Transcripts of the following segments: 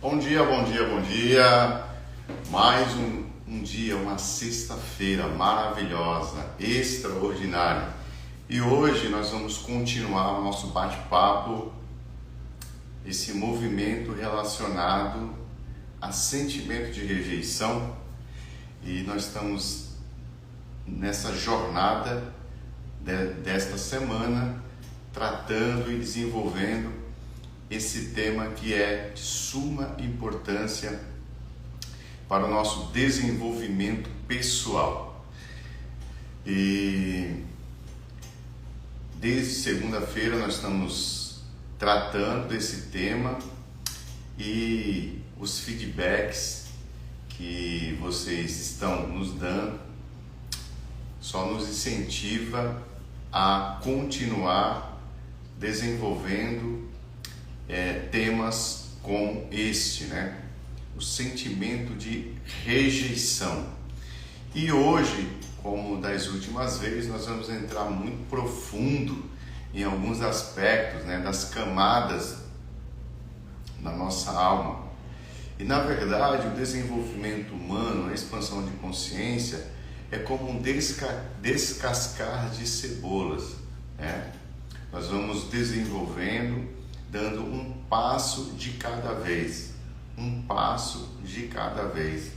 Bom dia, bom dia, bom dia. Mais um dia, uma sexta-feira maravilhosa, extraordinária. E hoje nós vamos continuar o nosso bate-papo, esse movimento relacionado a sentimento de rejeição. E nós estamos nessa jornada desta semana, tratando e desenvolvendo esse tema que é de suma importância para o nosso desenvolvimento pessoal. E desde segunda-feira nós estamos tratando desse tema e os feedbacks que vocês estão nos dando só nos incentiva a continuar desenvolvendo temas como este, né? O sentimento de rejeição. E hoje, como das últimas vezes, nós vamos entrar muito profundo em alguns aspectos, né, das camadas da nossa alma. E na verdade, o desenvolvimento humano, a expansão de consciência, é como um descascar de cebolas, né? Nós vamos desenvolvendo, dando um passo de cada vez, um passo de cada vez.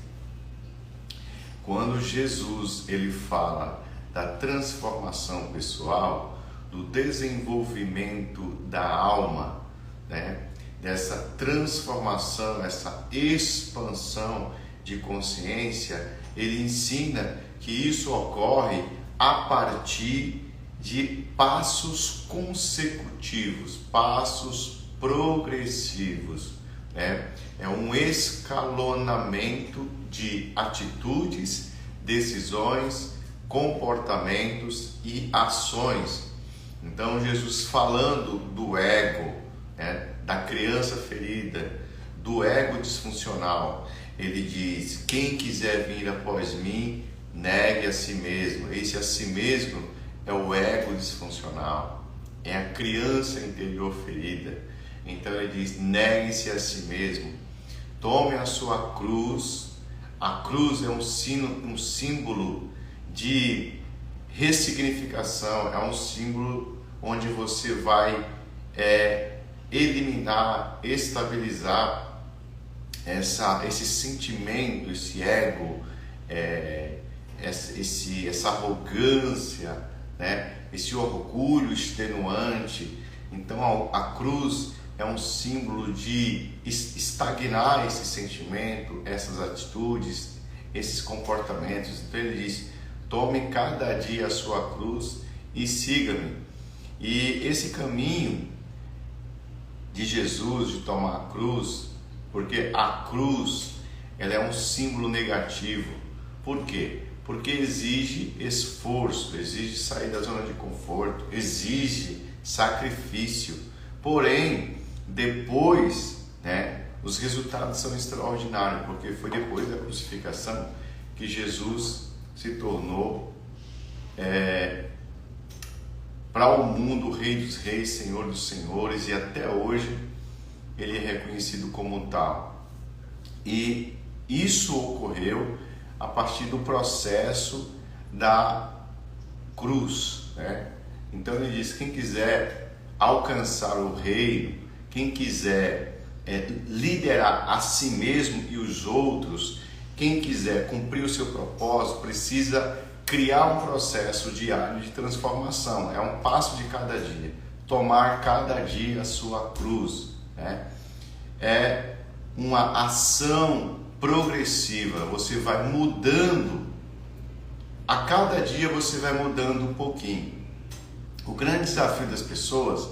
Quando Jesus ele fala da transformação pessoal, do desenvolvimento da alma, né? Dessa transformação, essa expansão de consciência, ele ensina que isso ocorre a partir de passos consecutivos, passos progressivos, né? É um escalonamento de atitudes, decisões, comportamentos e ações. Então Jesus falando do ego, né? Da criança ferida, do ego disfuncional, ele diz: quem quiser vir após mim, negue a si mesmo. Esse a si mesmo é o ego disfuncional, é a criança interior ferida. Então ele diz: negue-se a si mesmo, tome a sua cruz. A cruz é um símbolo de ressignificação, é um símbolo onde você vai eliminar, estabilizar esse sentimento, esse ego, essa arrogância, né? Esse orgulho extenuante. Então a cruz é um símbolo de estagnar esse sentimento, essas atitudes, esses comportamentos. Então ele diz: tome cada dia a sua cruz e siga-me. E esse caminho de Jesus de tomar a cruz, porque a cruz ela é um símbolo negativo. Por quê? Porque exige esforço, exige sair da zona de conforto, exige sacrifício. Porém, depois, né, os resultados são extraordinários, porque foi depois da crucificação que Jesus se tornou para o mundo o Rei dos Reis, Senhor dos Senhores, e até hoje ele é reconhecido como tal. E isso ocorreu a partir do processo da cruz, né? Então ele diz: quem quiser alcançar o reino, quem quiser liderar a si mesmo e os outros, quem quiser cumprir o seu propósito, precisa criar um processo diário de transformação. É um passo de cada dia, tomar cada dia a sua cruz, né? É uma ação progressiva, você vai mudando, a cada dia você vai mudando um pouquinho. O grande desafio das pessoas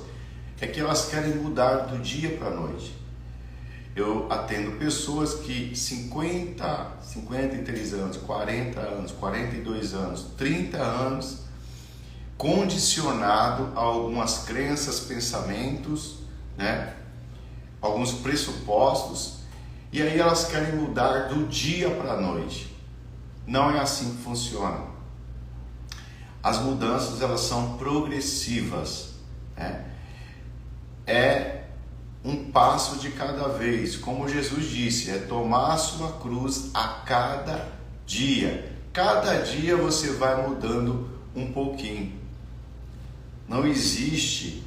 é que elas querem mudar do dia para a noite. Eu atendo pessoas que 53 anos, 40 anos, 42 anos, 30 anos, condicionado a algumas crenças, pensamentos, né? Alguns pressupostos, e aí elas querem mudar do dia para a noite. Não é assim que funciona. As mudanças elas são progressivas, né? É um passo de cada vez. Como Jesus disse, é tomar a sua cruz a cada dia. Cada dia você vai mudando um pouquinho. Não existe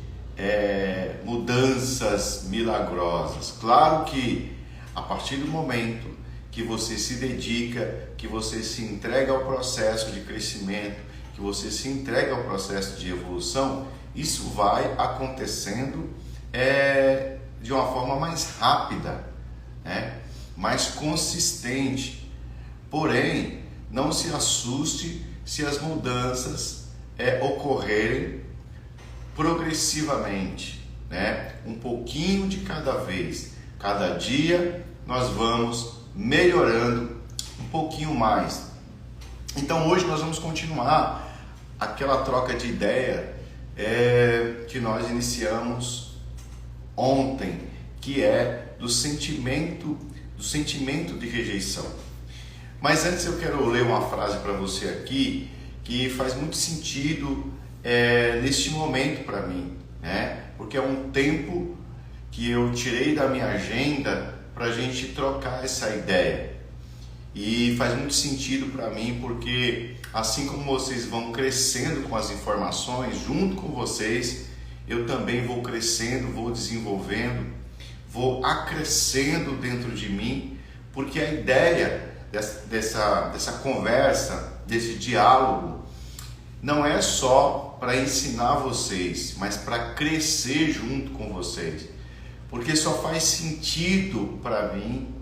mudanças milagrosas. Claro que a partir do momento que você se dedica, que você se entrega ao processo de crescimento, que você se entrega ao processo de evolução, isso vai acontecendo de uma forma mais rápida, né? Mais consistente. Porém, não se assuste se as mudanças ocorrerem progressivamente, né? Um pouquinho de cada vez. Cada dia nós vamos melhorando um pouquinho mais. Então hoje nós vamos continuar aquela troca de ideia que nós iniciamos ontem, que é do sentimento de rejeição. Mas antes eu quero ler uma frase para você aqui que faz muito sentido neste momento para mim, né? Porque é um tempo que eu tirei da minha agenda para a gente trocar essa ideia. E faz muito sentido para mim, porque assim como vocês vão crescendo com as informações, junto com vocês, eu também vou crescendo, vou desenvolvendo, vou acrescendo dentro de mim, porque a ideia dessa conversa, desse diálogo, não é só para ensinar vocês, mas para crescer junto com vocês. Porque só faz sentido para mim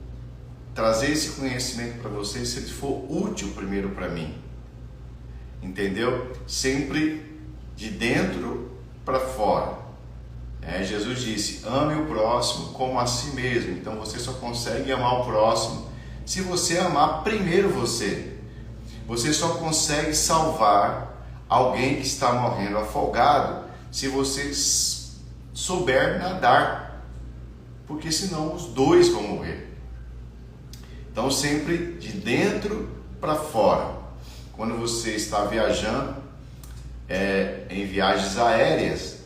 trazer esse conhecimento para vocês se ele for útil primeiro para mim. Entendeu? Sempre de dentro para fora. Jesus disse, ame o próximo como a si mesmo. Então você só consegue amar o próximo se você amar primeiro você. Você só consegue salvar alguém que está morrendo afogado se você souber nadar, porque senão os dois vão morrer. Então sempre de dentro para fora. Quando você está viajando em viagens aéreas,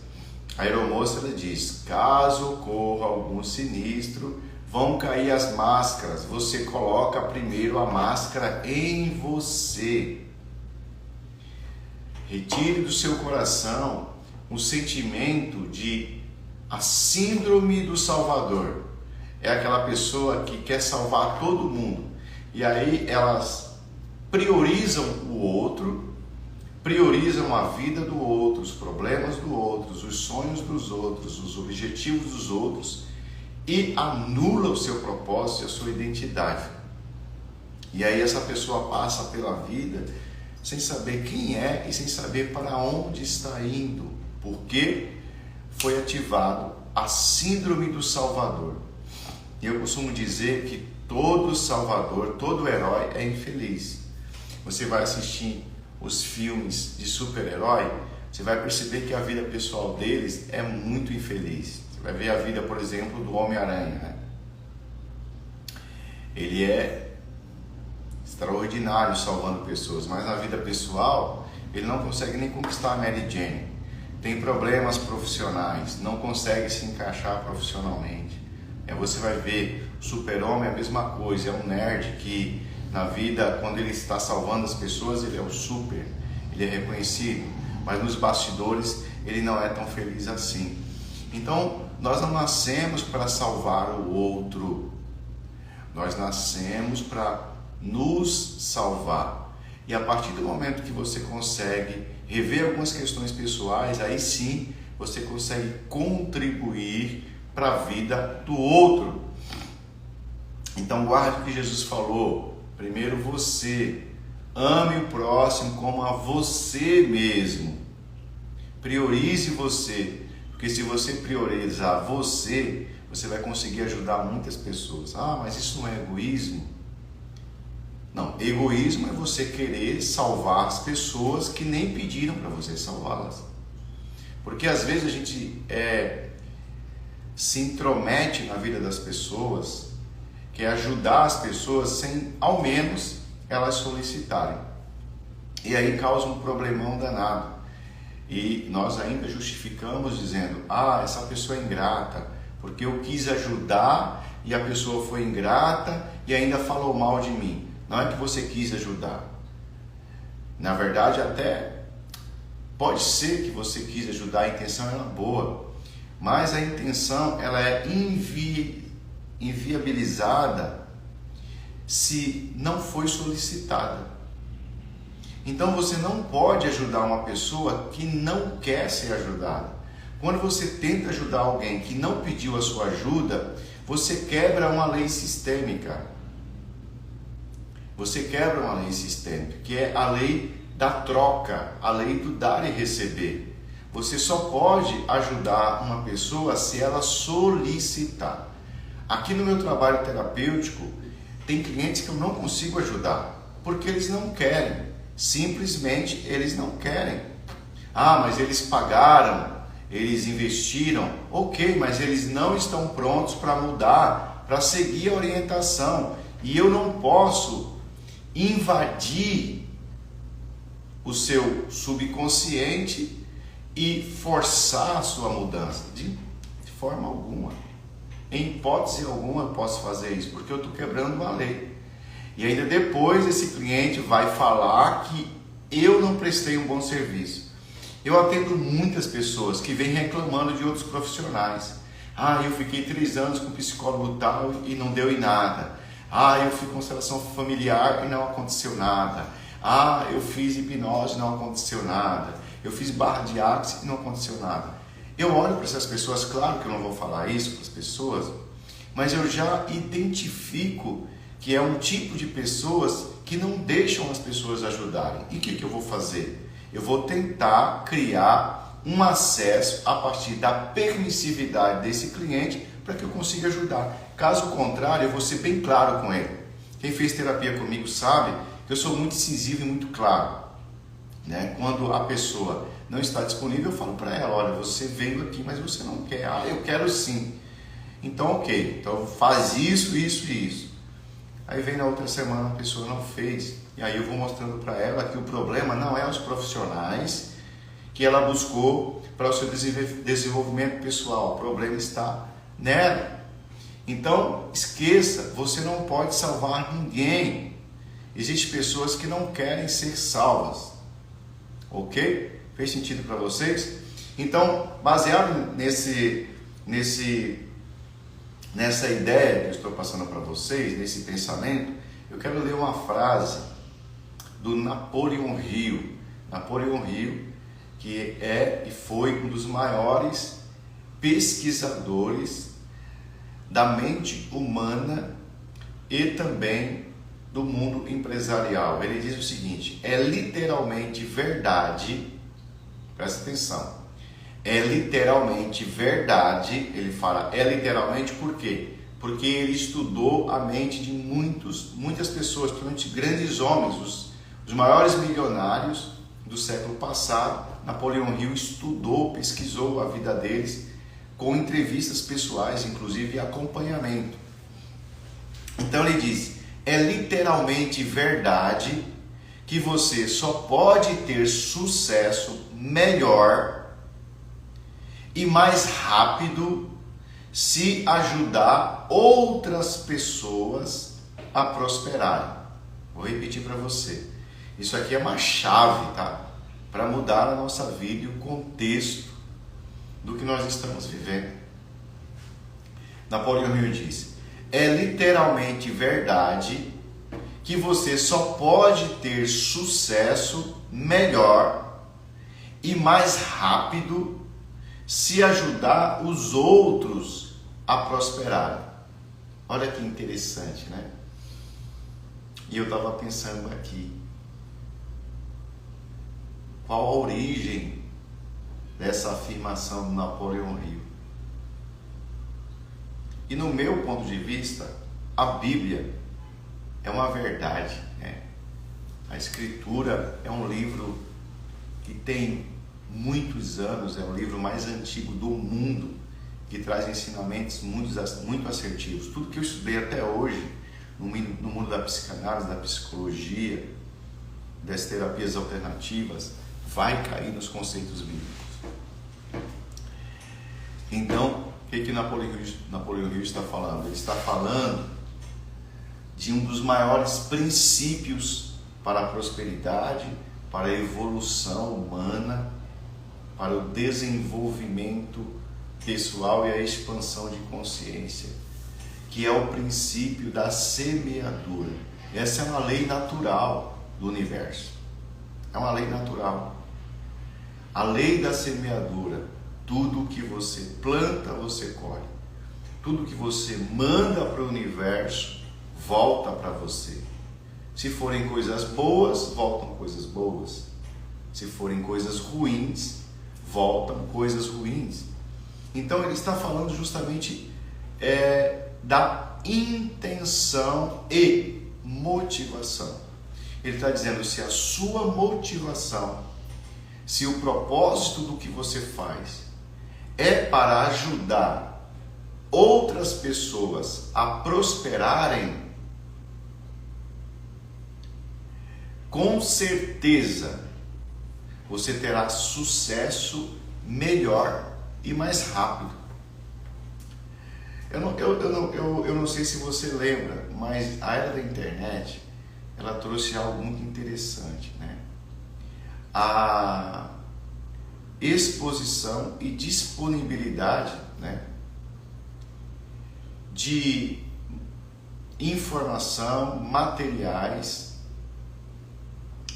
a aeromoça ela diz, caso ocorra algum sinistro, vão cair as máscaras, você coloca primeiro a máscara em você. Retire do seu coração um sentimento de a síndrome do Salvador. É aquela pessoa que quer salvar todo mundo. E aí elas priorizam o outro, priorizam a vida do outro, os problemas do outro, os sonhos dos outros, os objetivos dos outros e anula o seu propósito e a sua identidade. E aí essa pessoa passa pela vida sem saber quem é e sem saber para onde está indo, porque foi ativado a síndrome do Salvador. E eu costumo dizer que todo salvador, todo herói é infeliz. Você vai assistir os filmes de super-herói, você vai perceber que a vida pessoal deles é muito infeliz. Você vai ver a vida, por exemplo, do Homem-Aranha, né? Ele é extraordinário salvando pessoas, mas na vida pessoal ele não consegue nem conquistar a Mary Jane. Tem problemas profissionais, não consegue se encaixar profissionalmente. Você vai ver o Super-Homem é a mesma coisa, é um nerd que na vida, quando ele está salvando as pessoas, ele é o super, ele é reconhecido, mas nos bastidores ele não é tão feliz assim. Então nós não nascemos para salvar o outro, nós nascemos para nos salvar. E a partir do momento que você consegue rever algumas questões pessoais, aí sim você consegue contribuir para a vida do outro. Então guarde o que Jesus falou. Primeiro você ame o próximo como a você mesmo. Priorize você, porque se você priorizar você, você vai conseguir ajudar muitas pessoas. Ah, mas isso não é egoísmo? Não, egoísmo é você querer salvar as pessoas que nem pediram para você salvá-las. Porque às vezes a gente se intromete na vida das pessoas, quer ajudar as pessoas sem ao menos elas solicitarem. E aí causa um problemão danado. E nós ainda justificamos dizendo, essa pessoa é ingrata, porque eu quis ajudar e a pessoa foi ingrata e ainda falou mal de mim. Não é que você quis ajudar. Na verdade, até pode ser que você quis ajudar, a intenção era boa, mas a intenção ela é inviabilizada se não foi solicitada. Então você não pode ajudar uma pessoa que não quer ser ajudada. Quando você tenta ajudar alguém que não pediu a sua ajuda, você quebra uma lei sistêmica. Você quebra uma lei sistêmica, que é a lei da troca, a lei do dar e receber. Você só pode ajudar uma pessoa se ela solicitar. Aqui no meu trabalho terapêutico, tem clientes que eu não consigo ajudar, porque eles não querem. Simplesmente eles não querem. Ah, mas eles pagaram, eles investiram. Ok, mas eles não estão prontos para mudar, para seguir a orientação. E eu não posso invadir o seu subconsciente e forçar a sua mudança. De forma alguma. Em hipótese alguma eu posso fazer isso, porque eu estou quebrando uma lei. E ainda depois esse cliente vai falar que eu não prestei um bom serviço. Eu atendo muitas pessoas que vêm reclamando de outros profissionais. Ah, eu fiquei 3 anos com psicólogo tal e não deu em nada. Ah, eu fiz constelação familiar e não aconteceu nada. Ah, eu fiz hipnose e não aconteceu nada. Eu fiz barra de axis e não aconteceu nada. Eu olho para essas pessoas, claro que eu não vou falar isso para as pessoas, mas eu já identifico que é um tipo de pessoas que não deixam as pessoas ajudarem. E o que eu vou fazer? Eu vou tentar criar um acesso a partir da permissividade desse cliente para que eu consiga ajudar. Caso contrário, eu vou ser bem claro com ele. Quem fez terapia comigo sabe que eu sou muito incisivo e muito claro. Quando a pessoa não está disponível, eu falo para ela, olha, você veio aqui, mas você não quer. Ah, eu quero sim. Então, ok. Então, faz isso, isso e isso. Aí vem na outra semana, a pessoa não fez. E aí eu vou mostrando para ela que o problema não é os profissionais que ela buscou para o seu desenvolvimento pessoal. O problema está nela. Então, esqueça, você não pode salvar ninguém. Existem pessoas que não querem ser salvas. Ok? Fez sentido para vocês? Então, baseado nessa ideia que eu estou passando para vocês, nesse pensamento, eu quero ler uma frase do Napoleão Hill. Napoleão Hill, que é e foi um dos maiores pesquisadores da mente humana e também do mundo empresarial. Ele diz o seguinte: é literalmente verdade, presta atenção, é literalmente verdade. Ele fala é literalmente por quê? Porque ele estudou a mente de muitas pessoas, principalmente grandes homens, os maiores milionários do século passado. Napoleão Hill estudou, pesquisou a vida deles com entrevistas pessoais, inclusive acompanhamento. Então ele diz: é literalmente verdade que você só pode ter sucesso melhor e mais rápido se ajudar outras pessoas a prosperarem. Vou repetir para você. Isso aqui é uma chave, tá? Para mudar a nossa vida e o contexto do que nós estamos vivendo. Napoleão Hill diz: é literalmente verdade que você só pode ter sucesso melhor e mais rápido se ajudar os outros a prosperarem. Olha que interessante, né? E eu estava pensando aqui, qual a origem dessa afirmação do Napoleão Hill? E no meu ponto de vista, a Bíblia é uma verdade, né? A Escritura é um livro que tem muitos anos, é o livro mais antigo do mundo, que traz ensinamentos muito assertivos. Tudo que eu estudei até hoje, no mundo da psicanálise, da psicologia, das terapias alternativas, vai cair nos conceitos bíblicos. Então, O que Napoleão Hill está falando? Ele está falando de um dos maiores princípios para a prosperidade, para a evolução humana, para o desenvolvimento pessoal e a expansão de consciência, que é o princípio da semeadura. Essa é uma lei natural do universo. É uma lei natural. A lei da semeadura. Tudo que você planta, você colhe. Tudo que você manda para o universo, volta para você. Se forem coisas boas, voltam coisas boas. Se forem coisas ruins, voltam coisas ruins. Então ele está falando justamente da intenção e motivação. Ele está dizendo, se a sua motivação, se o propósito do que você faz é para ajudar outras pessoas a prosperarem, com certeza você terá sucesso melhor e mais rápido. Eu não sei se você lembra, mas a era da internet, ela trouxe algo muito interessante, né? A exposição e disponibilidade, né, de informação, materiais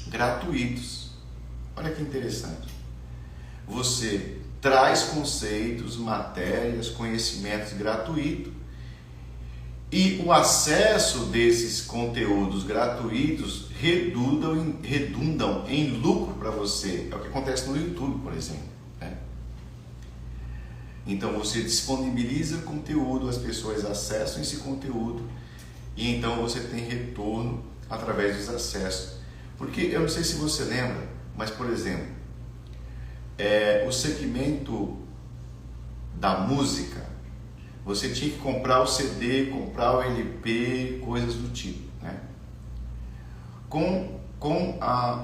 gratuitos. Olha que interessante. Você traz conceitos, matérias, conhecimentos gratuitos, e o acesso desses conteúdos gratuitos redundam em lucro para você. É o que acontece no YouTube, por exemplo, né? Então você disponibiliza conteúdo, as pessoas acessam esse conteúdo e então você tem retorno através dos acessos. Porque eu não sei se você lembra, mas por exemplo, o segmento da música, você tinha que comprar o CD, comprar o LP, coisas do tipo, né? Com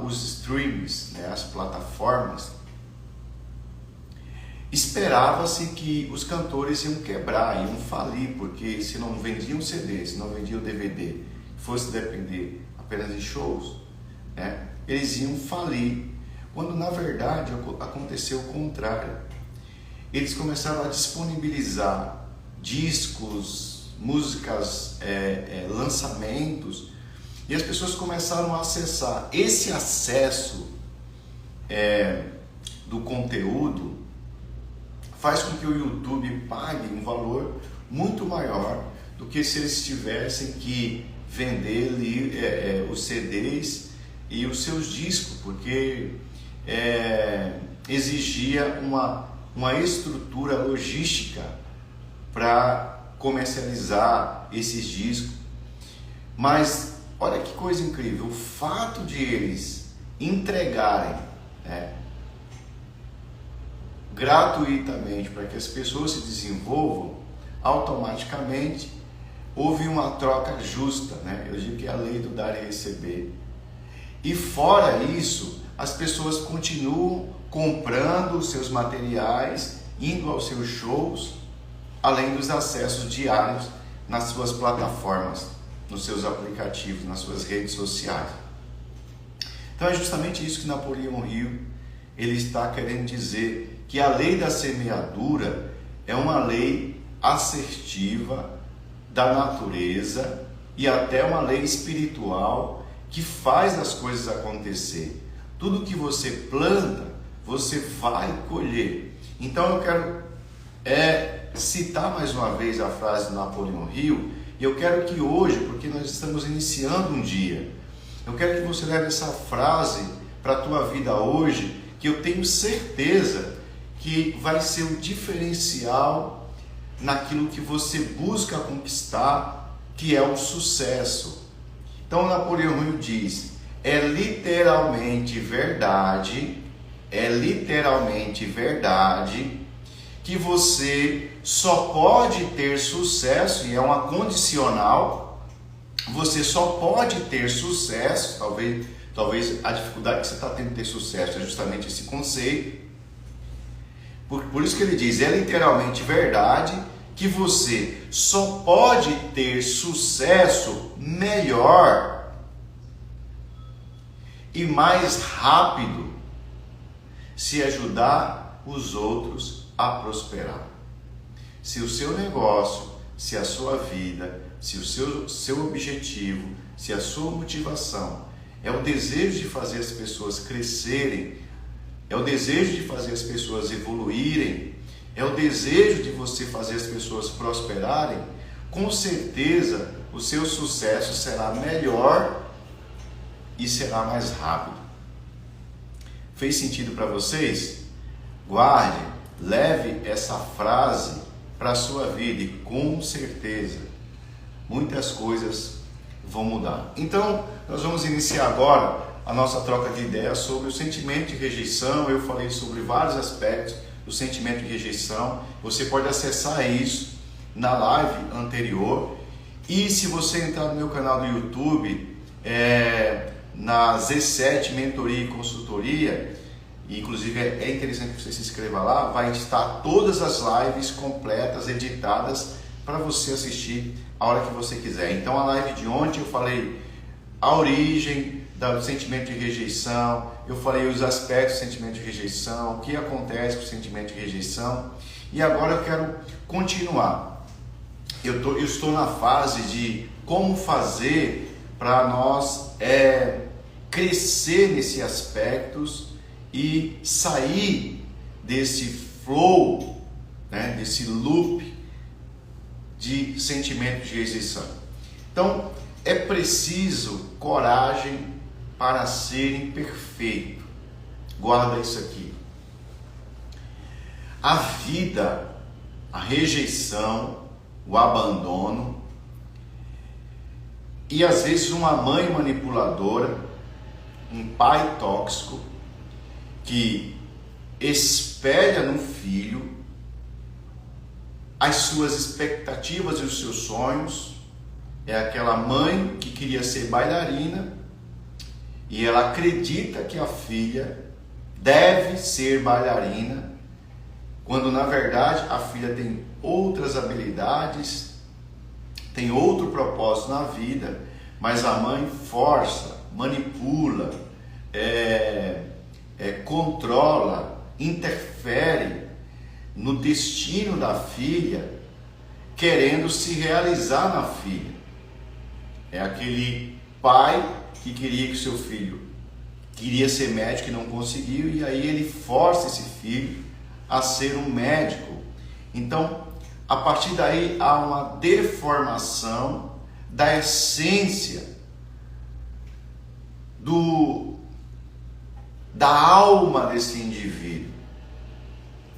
os streams, né, as plataformas, esperava-se que os cantores iam quebrar, iam falir, porque se não vendiam CD, se não vendiam DVD, fosse depender apenas de shows, né, eles iam falir, quando na verdade aconteceu o contrário. Eles começaram a disponibilizar discos, músicas, lançamentos, e as pessoas começaram a acessar. Esse acesso do conteúdo faz com que o YouTube pague um valor muito maior do que se eles tivessem que vender os CDs e os seus discos, porque exigia uma estrutura logística para comercializar esses discos. Mas olha que coisa incrível, o fato de eles entregarem, né, gratuitamente para que as pessoas se desenvolvam, automaticamente houve uma troca justa, né? Eu digo que é a lei do dar e receber. E fora isso, as pessoas continuam comprando os seus materiais, indo aos seus shows, além dos acessos diários nas suas plataformas, nos seus aplicativos, nas suas redes sociais. Então é justamente isso que Napoleão Hill ele está querendo dizer, que a lei da semeadura é uma lei assertiva da natureza e até uma lei espiritual que faz as coisas acontecer. Tudo que você planta, você vai colher. Então eu quero citar mais uma vez a frase do Napoleão Hill, e eu quero que hoje, porque nós estamos iniciando um dia, eu quero que você leve essa frase para a tua vida hoje, que eu tenho certeza que vai ser o diferencial naquilo que você busca conquistar, que é o sucesso. Então Napoleão Hill diz, é literalmente verdade que você só pode ter sucesso, e é uma condicional, você só pode ter sucesso, talvez a dificuldade que você está tendo de ter sucesso é justamente esse conceito, Por isso que ele diz, é literalmente verdade que você só pode ter sucesso melhor e mais rápido se ajudar os outros a prosperar. Se o seu negócio, se a sua vida, se o seu objetivo, se a sua motivação é o desejo de fazer as pessoas crescerem, é o desejo de fazer as pessoas evoluírem, é o desejo de você fazer as pessoas prosperarem, com certeza o seu sucesso será melhor e será mais rápido. Fez sentido para vocês? Guarde, leve essa frase para a sua vida e com certeza muitas coisas vão mudar. Então, nós vamos iniciar agora a nossa troca de ideias sobre o sentimento de rejeição. Eu falei sobre vários aspectos do sentimento de rejeição. Você pode acessar isso na live anterior. E se você entrar no meu canal do YouTube, na Z7 Mentoria e Consultoria, inclusive é interessante que você se inscreva lá, vai estar todas as lives completas, editadas, para você assistir a hora que você quiser. Então a live de ontem eu falei a origem do sentimento de rejeição, eu falei os aspectos do sentimento de rejeição, o que acontece com o sentimento de rejeição, e agora eu quero continuar. Eu estou na fase de como fazer para nós crescer nesses aspectos e sair desse flow, desse loop de sentimento de rejeição. Então, é preciso coragem para ser imperfeito. Guarda isso aqui. A vida, a rejeição, o abandono e às vezes uma mãe manipuladora, um pai tóxico que espelha no filho as suas expectativas e os seus sonhos. É aquela mãe que queria ser bailarina e ela acredita que a filha deve ser bailarina, quando na verdade a filha tem outras habilidades, tem outro propósito na vida, mas a mãe força, manipula, controla, interfere no destino da filha, querendo se realizar na filha. É aquele pai que queria que seu filho queria ser médico e não conseguiu, e aí ele força esse filho a ser um médico. Então, a partir daí há uma deformação da essência da alma desse indivíduo.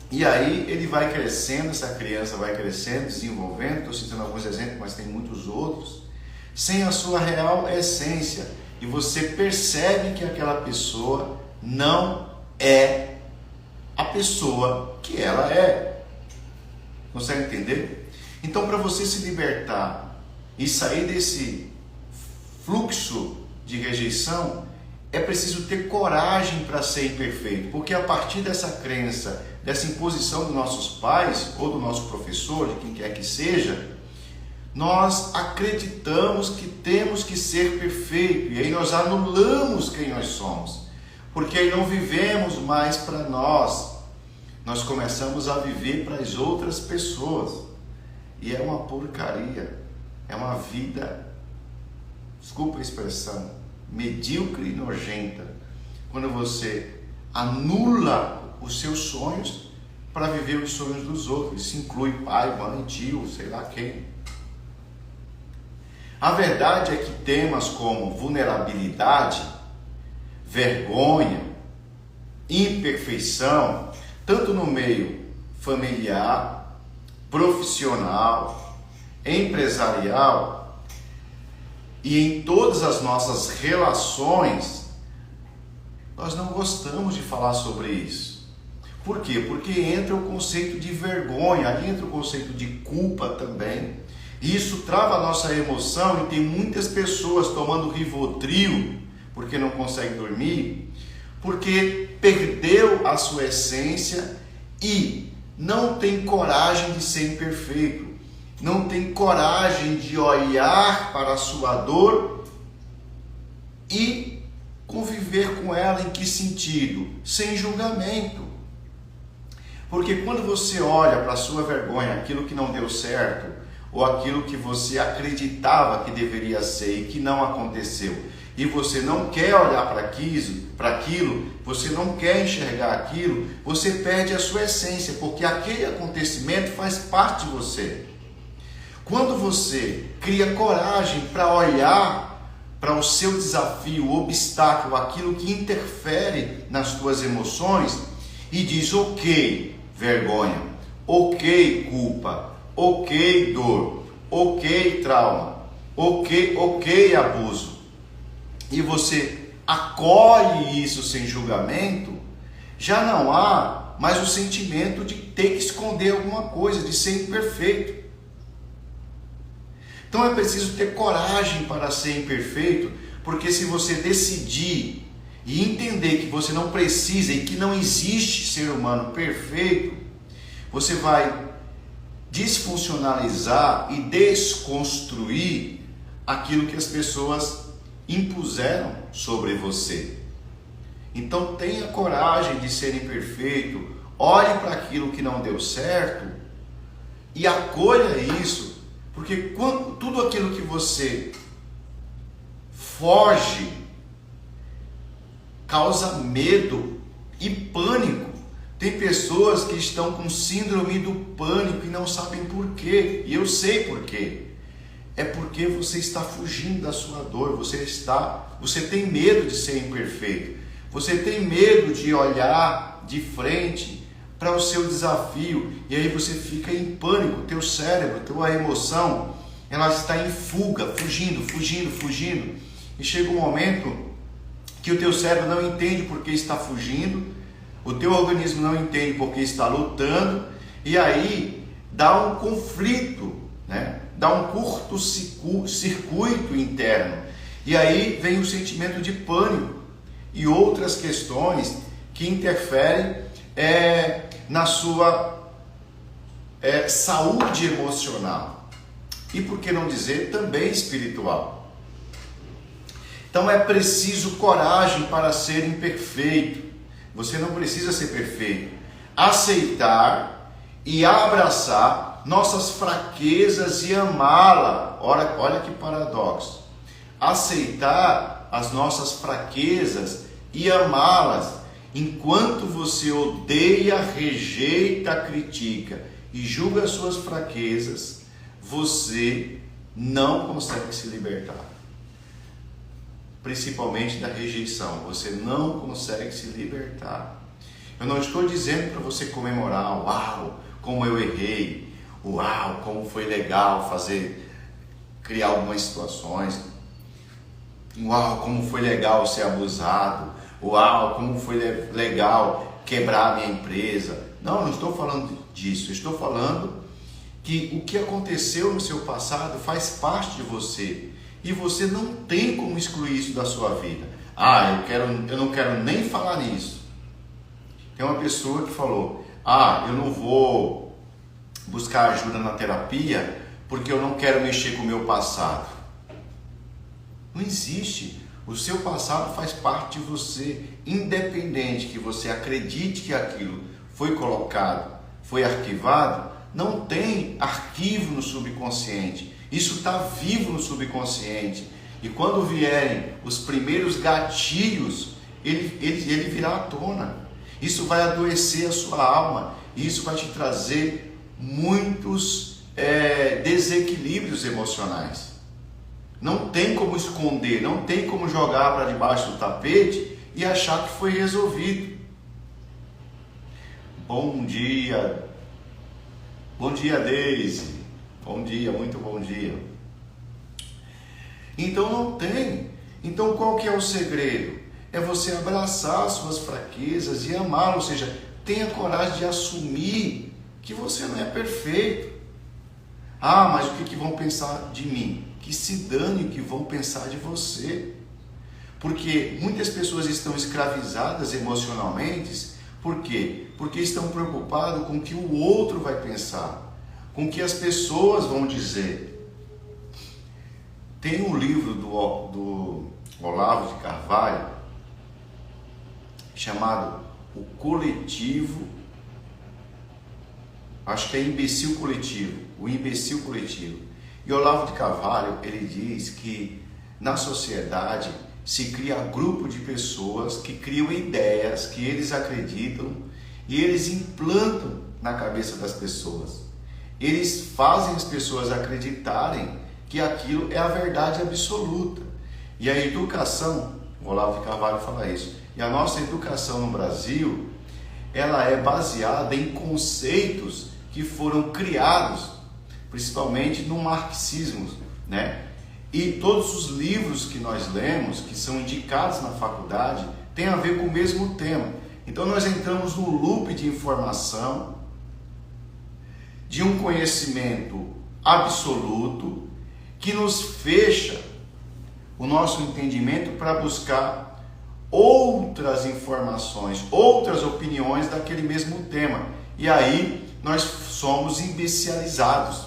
E aí ele vai crescendo, essa criança vai crescendo, desenvolvendo, estou citando alguns exemplos, mas tem muitos outros, sem a sua real essência. E você percebe que aquela pessoa não é a pessoa que ela é. Consegue entender? Então, para você se libertar e sair desse fluxo de rejeição, é preciso ter coragem para ser imperfeito, porque a partir dessa crença, dessa imposição dos nossos pais ou do nosso professor, de quem quer que seja, nós acreditamos que temos que ser perfeito, e aí nós anulamos quem nós somos, porque aí não vivemos mais para nós, nós começamos a viver para as outras pessoas, e é uma porcaria, é uma vida, desculpa a expressão, medíocre e nojenta, quando você anula os seus sonhos para viver os sonhos dos outros. Isso inclui pai, mãe, tio, sei lá quem. A verdade é que temas como vulnerabilidade, vergonha, imperfeição, tanto no meio familiar, profissional, empresarial e em todas as nossas relações, nós não gostamos de falar sobre isso. Por quê? Porque entra o conceito de vergonha, aí entra o conceito de culpa também. E isso trava a nossa emoção, e tem muitas pessoas tomando Rivotril porque não consegue dormir, porque perdeu a sua essência e não tem coragem de ser imperfeito, não tem coragem de olhar para a sua dor e conviver com ela. Em que sentido? Sem julgamento. Porque quando você olha para a sua vergonha, aquilo que não deu certo, ou aquilo que você acreditava que deveria ser e que não aconteceu, e você não quer olhar para aquilo, você não quer enxergar aquilo, você perde a sua essência, porque aquele acontecimento faz parte de você. Quando você cria coragem para olhar para o seu desafio, o obstáculo, aquilo que interfere nas suas emoções, e diz: ok, vergonha, ok, culpa, ok, dor, ok, trauma, ok, abuso, e você acolhe isso sem julgamento, já não há mais o sentimento de ter que esconder alguma coisa, de ser imperfeito. Então é preciso ter coragem para ser imperfeito, porque se você decidir e entender que você não precisa e que não existe ser humano perfeito, você vai desfuncionalizar e desconstruir aquilo que as pessoas impuseram sobre você. Então tenha coragem de ser imperfeito, olhe para aquilo que não deu certo e acolha isso, porque tudo aquilo que você foge causa medo e pânico. Tem pessoas que estão com síndrome do pânico e não sabem por quê. E eu sei por quê. É porque você está fugindo da sua dor. Você tem medo de ser imperfeito. Você tem medo de olhar de frente para o seu desafio. E aí você fica em pânico. Teu cérebro, tua emoção, ela está em fuga, fugindo. E chega um momento que o teu cérebro não entende por que está fugindo, o teu organismo não entende por que está lutando, e aí dá um conflito, né? Dá um curto-circuito interno, e aí vem o sentimento de pânico e outras questões que interferem na sua saúde emocional, e por que não dizer também espiritual. Então é preciso coragem para ser imperfeito. Você não precisa ser perfeito. Aceitar e abraçar nossas fraquezas e amá-la. Olha que paradoxo. Aceitar as nossas fraquezas e amá-las. Enquanto você odeia, rejeita, critica e julga as suas fraquezas, você não consegue se libertar. Principalmente da rejeição, você não consegue se libertar. Eu não estou dizendo para você comemorar, uau, como eu errei, uau, como foi legal criar algumas situações, uau, como foi legal ser abusado, uau, como foi legal quebrar a minha empresa. Não estou falando disso, estou falando que o que aconteceu no seu passado faz parte de você. E você não tem como excluir isso da sua vida. Eu não quero nem falar nisso. Tem uma pessoa que falou: eu não vou buscar ajuda na terapia porque eu não quero mexer com o meu passado. Não existe. O seu passado faz parte de você, independente que você acredite que aquilo foi colocado, foi arquivado, não tem arquivo no subconsciente. Isso está vivo no subconsciente. E quando vierem os primeiros gatilhos, ele virá à tona. Isso vai adoecer a sua alma. E isso vai te trazer muitos desequilíbrios emocionais. Não tem como esconder, não tem como jogar para debaixo do tapete e achar que foi resolvido. Bom dia. Bom dia, Deise. Bom dia, muito bom dia. Então não tem. Então qual que é o segredo? É você abraçar as suas fraquezas e amá-lo, ou seja, tenha coragem de assumir que você não é perfeito. Mas o que vão pensar de mim? Que se dane o que vão pensar de você. Porque muitas pessoas estão escravizadas emocionalmente. Por quê? Porque estão preocupados com o que o outro vai pensar, com o que as pessoas vão dizer. Tem um livro do Olavo de Carvalho chamado O Coletivo, acho que é Imbecil Coletivo, o Imbecil Coletivo. E Olavo de Carvalho, ele diz que na sociedade se cria grupo de pessoas que criam ideias que eles acreditam e eles implantam na cabeça das pessoas. Eles fazem as pessoas acreditarem que aquilo é a verdade absoluta. E a educação, o Olavo de Carvalho fala isso, e a nossa educação no Brasil, ela é baseada em conceitos que foram criados, principalmente no marxismo, né? E todos os livros que nós lemos, que são indicados na faculdade, têm a ver com o mesmo tema. Então nós entramos no loop de informação, de um conhecimento absoluto, que nos fecha o nosso entendimento para buscar outras informações, outras opiniões daquele mesmo tema. E aí nós somos imbecilizados,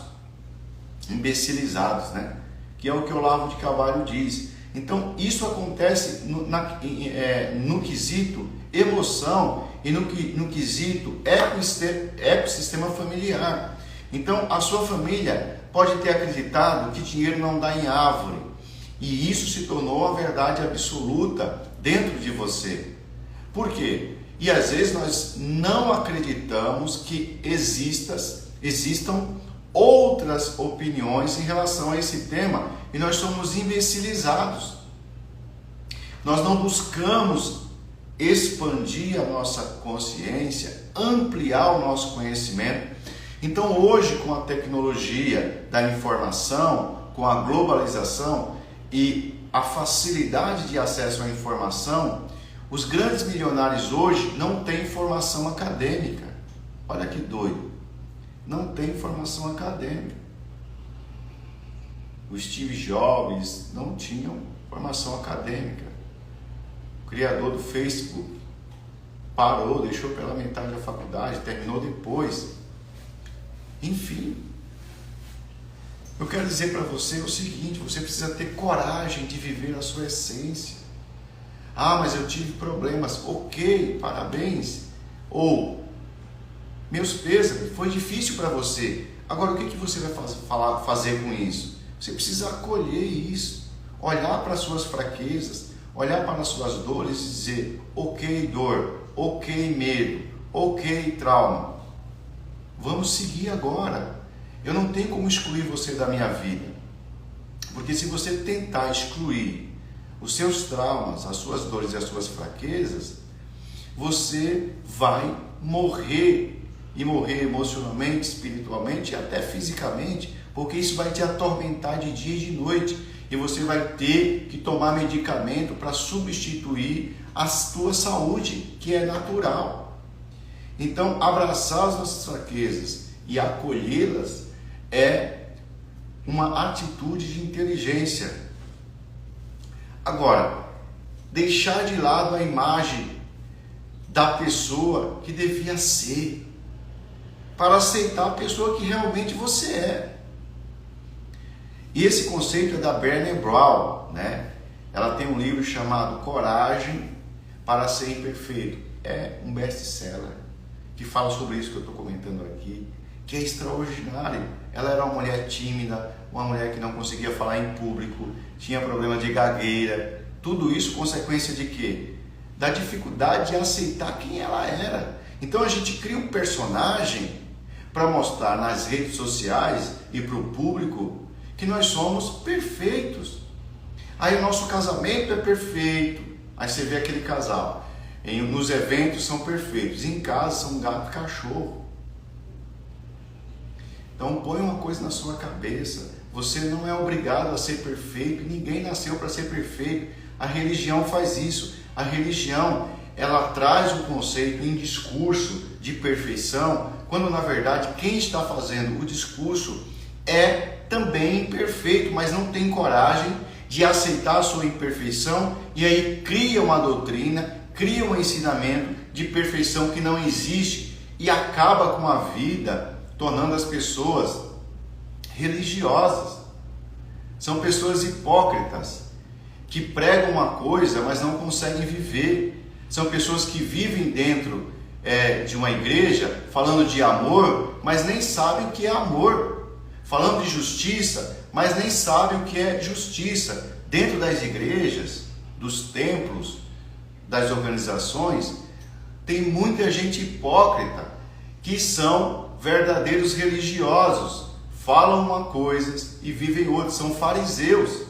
né? Que é o que o Olavo de Carvalho diz. Então isso acontece no quesito emoção e no quesito ecossistema familiar. Então a sua família pode ter acreditado que dinheiro não dá em árvore, e isso se tornou a verdade absoluta dentro de você. Por quê? E às vezes nós não acreditamos que existam outras opiniões em relação a esse tema, e nós somos imbecilizados. Nós não buscamos expandir a nossa consciência, ampliar o nosso conhecimento. Então hoje, com a tecnologia da informação, com a globalização e a facilidade de acesso à informação, os grandes milionários hoje não têm formação acadêmica. Olha que doido. Não tem formação acadêmica. O Steve Jobs não tinha formação acadêmica. O criador do Facebook parou, deixou pela metade da faculdade, terminou depois. Enfim, eu quero dizer para você o seguinte: você precisa ter coragem de viver a sua essência. Ah, mas eu tive problemas. Ok, parabéns. Ou, meus pêsames, foi difícil para você. Agora, o que você vai fazer com isso? Você precisa acolher isso, olhar para as suas fraquezas, olhar para as suas dores e dizer: ok, dor, ok, medo, ok, trauma. Vamos seguir agora. Eu não tenho como excluir você da minha vida. Porque se você tentar excluir os seus traumas, as suas dores e as suas fraquezas, você vai morrer. E morrer emocionalmente, espiritualmente e até fisicamente, porque isso vai te atormentar de dia e de noite. E você vai ter que tomar medicamento para substituir a tua saúde, que é natural. Então, abraçar as nossas fraquezas e acolhê-las é uma atitude de inteligência. Agora, deixar de lado a imagem da pessoa que devia ser, para aceitar a pessoa que realmente você é. E esse conceito é da Brené Brown, né? Ela tem um livro chamado Coragem para Ser Imperfeito. É um best-seller que fala sobre isso que eu estou comentando aqui, que é extraordinário. Ela era uma mulher tímida, uma mulher que não conseguia falar em público, tinha problema de gagueira. Tudo isso consequência de quê? Da dificuldade de aceitar quem ela era. Então a gente cria um personagem para mostrar nas redes sociais e para o público que nós somos perfeitos. Aí o nosso casamento é perfeito. Aí você vê aquele casal. Nos eventos são perfeitos. Em casa são gato e cachorro. Então põe uma coisa na sua cabeça. Você não é obrigado a ser perfeito. Ninguém nasceu para ser perfeito. A religião faz isso. A religião, ela traz o conceito em discurso de perfeição, quando na verdade quem está fazendo o discurso é também imperfeito, mas não tem coragem de aceitar a sua imperfeição, e aí cria uma doutrina, cria um ensinamento de perfeição que não existe e acaba com a vida, tornando as pessoas religiosas. São pessoas hipócritas, que pregam uma coisa, mas não conseguem viver. São pessoas que vivem dentro de uma igreja, falando de amor, mas nem sabem o que é amor. Falando de justiça, mas nem sabem o que é justiça. Dentro das igrejas, dos templos, das organizações, tem muita gente hipócrita, que são verdadeiros religiosos. Falam uma coisa e vivem outra, são fariseus.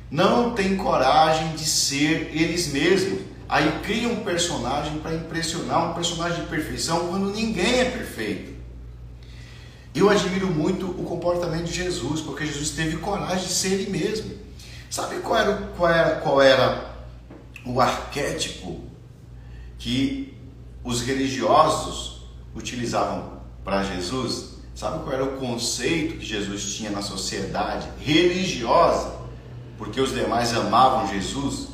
Não têm coragem de ser eles mesmos. Aí criam um personagem para impressionar, um personagem de perfeição, quando ninguém é perfeito. Eu admiro muito o comportamento de Jesus, porque Jesus teve coragem de ser ele mesmo. Sabe qual era o arquétipo que os religiosos utilizavam para Jesus? Sabe qual era o conceito que Jesus tinha na sociedade religiosa? Porque os demais amavam Jesus,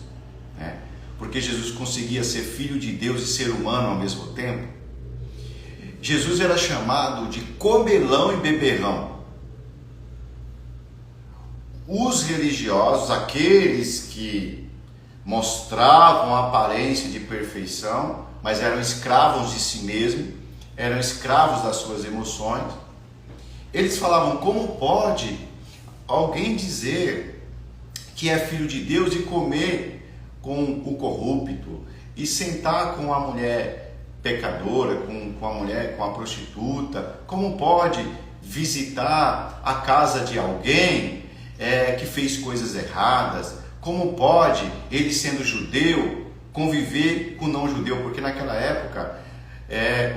né? Porque Jesus conseguia ser filho de Deus e ser humano ao mesmo tempo. Jesus era chamado de comelão e beberrão. Os religiosos, aqueles que mostravam a aparência de perfeição, mas eram escravos de si mesmos, eram escravos das suas emoções, eles falavam: como pode alguém dizer que é filho de Deus e comer com o corrupto e sentar com a mulher pecadora, com a prostituta? Como pode visitar a casa de alguém que fez coisas erradas? Como pode ele, sendo judeu, conviver com não judeu? Porque naquela época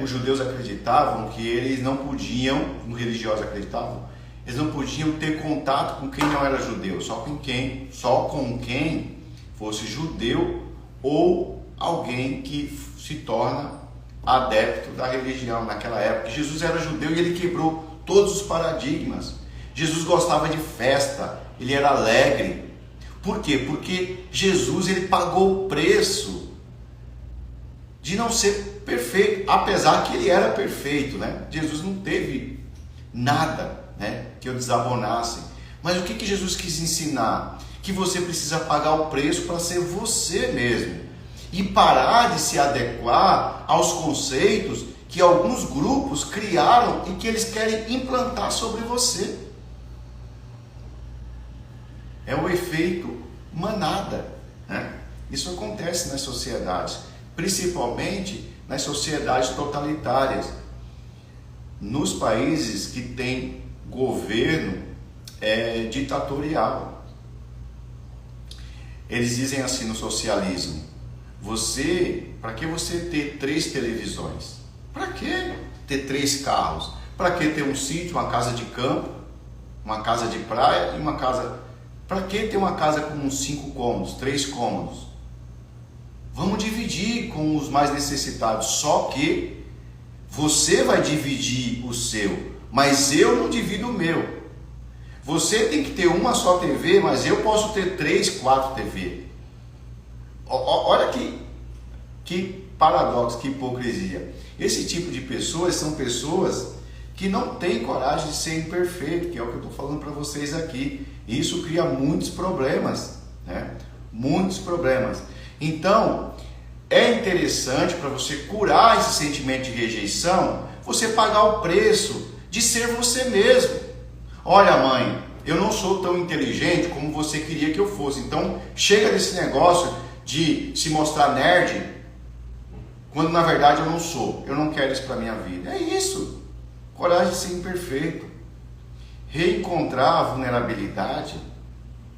os judeus acreditavam que eles não podiam, os religiosos acreditavam, eles não podiam ter contato com quem não era judeu, só com quem fosse judeu ou alguém que se torna adepto da religião naquela época. Jesus era judeu e ele quebrou todos os paradigmas. Jesus gostava de festa, ele era alegre. Por quê? Porque Jesus, ele pagou o preço de não ser perfeito, apesar que ele era perfeito, né? Jesus não teve nada, né, que o desabonasse. Mas o que Jesus quis ensinar? Que você precisa pagar o preço para ser você mesmo e parar de se adequar aos conceitos que alguns grupos criaram e que eles querem implantar sobre você. É o efeito manada, né? Isso acontece nas sociedades, principalmente nas sociedades totalitárias, nos países que têm governo ditatorial. Eles dizem assim no socialismo: para que você ter 3 televisões? Para que ter 3 carros? Para que ter um sítio, uma casa de campo, uma casa de praia e uma casa... Para que ter uma casa com 5 cômodos, 3 cômodos? Vamos dividir com os mais necessitados. Só que você vai dividir o seu, mas eu não divido o meu. Você tem que ter uma só TV, mas eu posso ter 3, 4 TV. Olha que paradoxo, que hipocrisia. Esse tipo de pessoas são pessoas que não têm coragem de ser imperfeito, que é o que eu estou falando para vocês aqui. E isso cria muitos problemas, né? Muitos problemas. Então, é interessante para você curar esse sentimento de rejeição, você pagar o preço de ser você mesmo. Olha, mãe, eu não sou tão inteligente como você queria que eu fosse. Então, chega desse negócio de se mostrar nerd, quando na verdade eu não sou. Eu não quero isso para minha vida. É isso. Coragem de ser imperfeito. Reencontrar a vulnerabilidade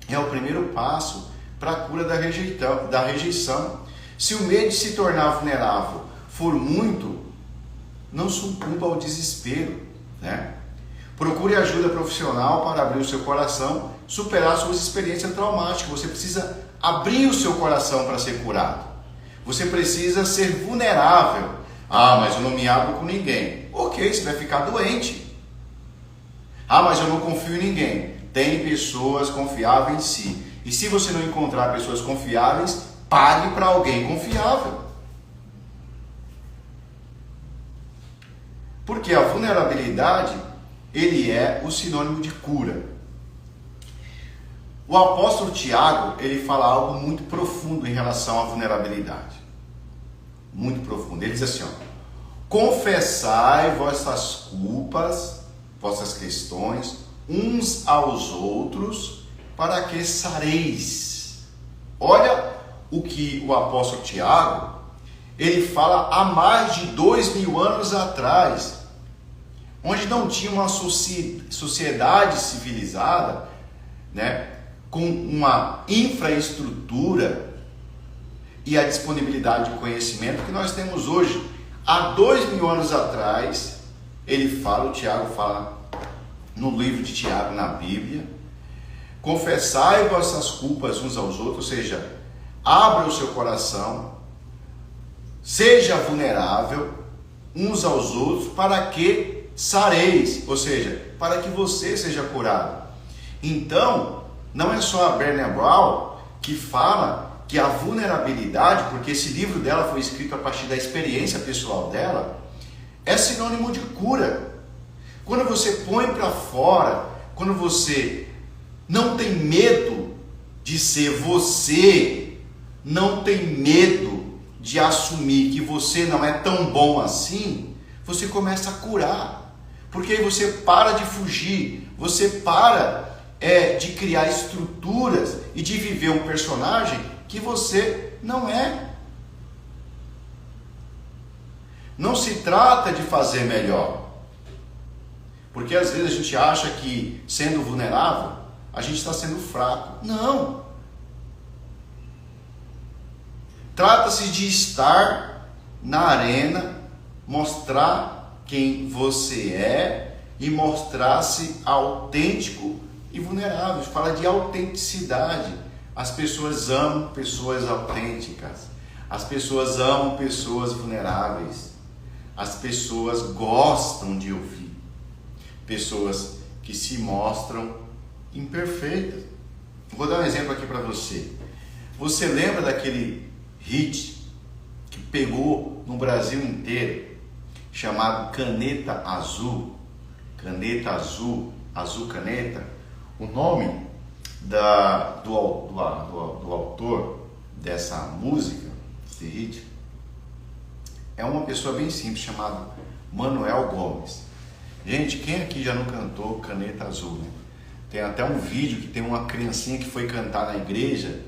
é o primeiro passo para a cura da rejeição. Se o medo de se tornar vulnerável for muito, não sucumba ao desespero, né? Procure ajuda profissional para abrir o seu coração, superar suas experiências traumáticas. Você precisa abrir o seu coração para ser curado. Você precisa ser vulnerável. Ah, mas eu não me abro com ninguém. Ok, você vai ficar doente. Ah, mas eu não confio em ninguém. Tem pessoas confiáveis em si. E se você não encontrar pessoas confiáveis, pague para alguém confiável. Porque a vulnerabilidade, ele é o sinônimo de cura. O apóstolo Tiago, ele fala algo muito profundo em relação à vulnerabilidade. Muito profundo. Ele diz assim, ó: confessai vossas culpas, vossas questões, uns aos outros, para que sareis. Olha o que o apóstolo Tiago, ele fala há mais de 2000 anos atrás, onde não tinha uma sociedade civilizada, né, com uma infraestrutura e a disponibilidade de conhecimento que nós temos hoje. Há 2000 anos atrás, ele fala, o Tiago fala no livro de Tiago, na Bíblia: confessai vossas culpas uns aos outros, ou seja, abra o seu coração, seja vulnerável uns aos outros, para que sareis, ou seja, para que você seja curado. Então, não é só a Brené Brown que fala que a vulnerabilidade, porque esse livro dela foi escrito a partir da experiência pessoal dela, é sinônimo de cura. Quando você põe para fora, quando você não tem medo de ser você, não tem medo de assumir que você não é tão bom assim, você começa a curar. Porque aí você para de fugir, você para de criar estruturas e de viver um personagem que você não é. Não se trata de fazer melhor. Porque às vezes a gente acha que sendo vulnerável, a gente está sendo fraco. Não. Trata-se de estar na arena, mostrar quem você é e mostrar-se autêntico e vulnerável. Fala de autenticidade. As pessoas amam pessoas autênticas. As pessoas amam pessoas vulneráveis. As pessoas gostam de ouvir pessoas que se mostram imperfeitas. Vou dar um exemplo aqui para você. Você lembra daquele hit que pegou no Brasil inteiro, chamado Caneta Azul? Caneta Azul, Azul Caneta. O nome do autor dessa música, desse hit, é uma pessoa bem simples, chamada Manuel Gomes. Gente, quem aqui já não cantou Caneta Azul, né? Tem até um vídeo que tem uma criancinha que foi cantar na igreja.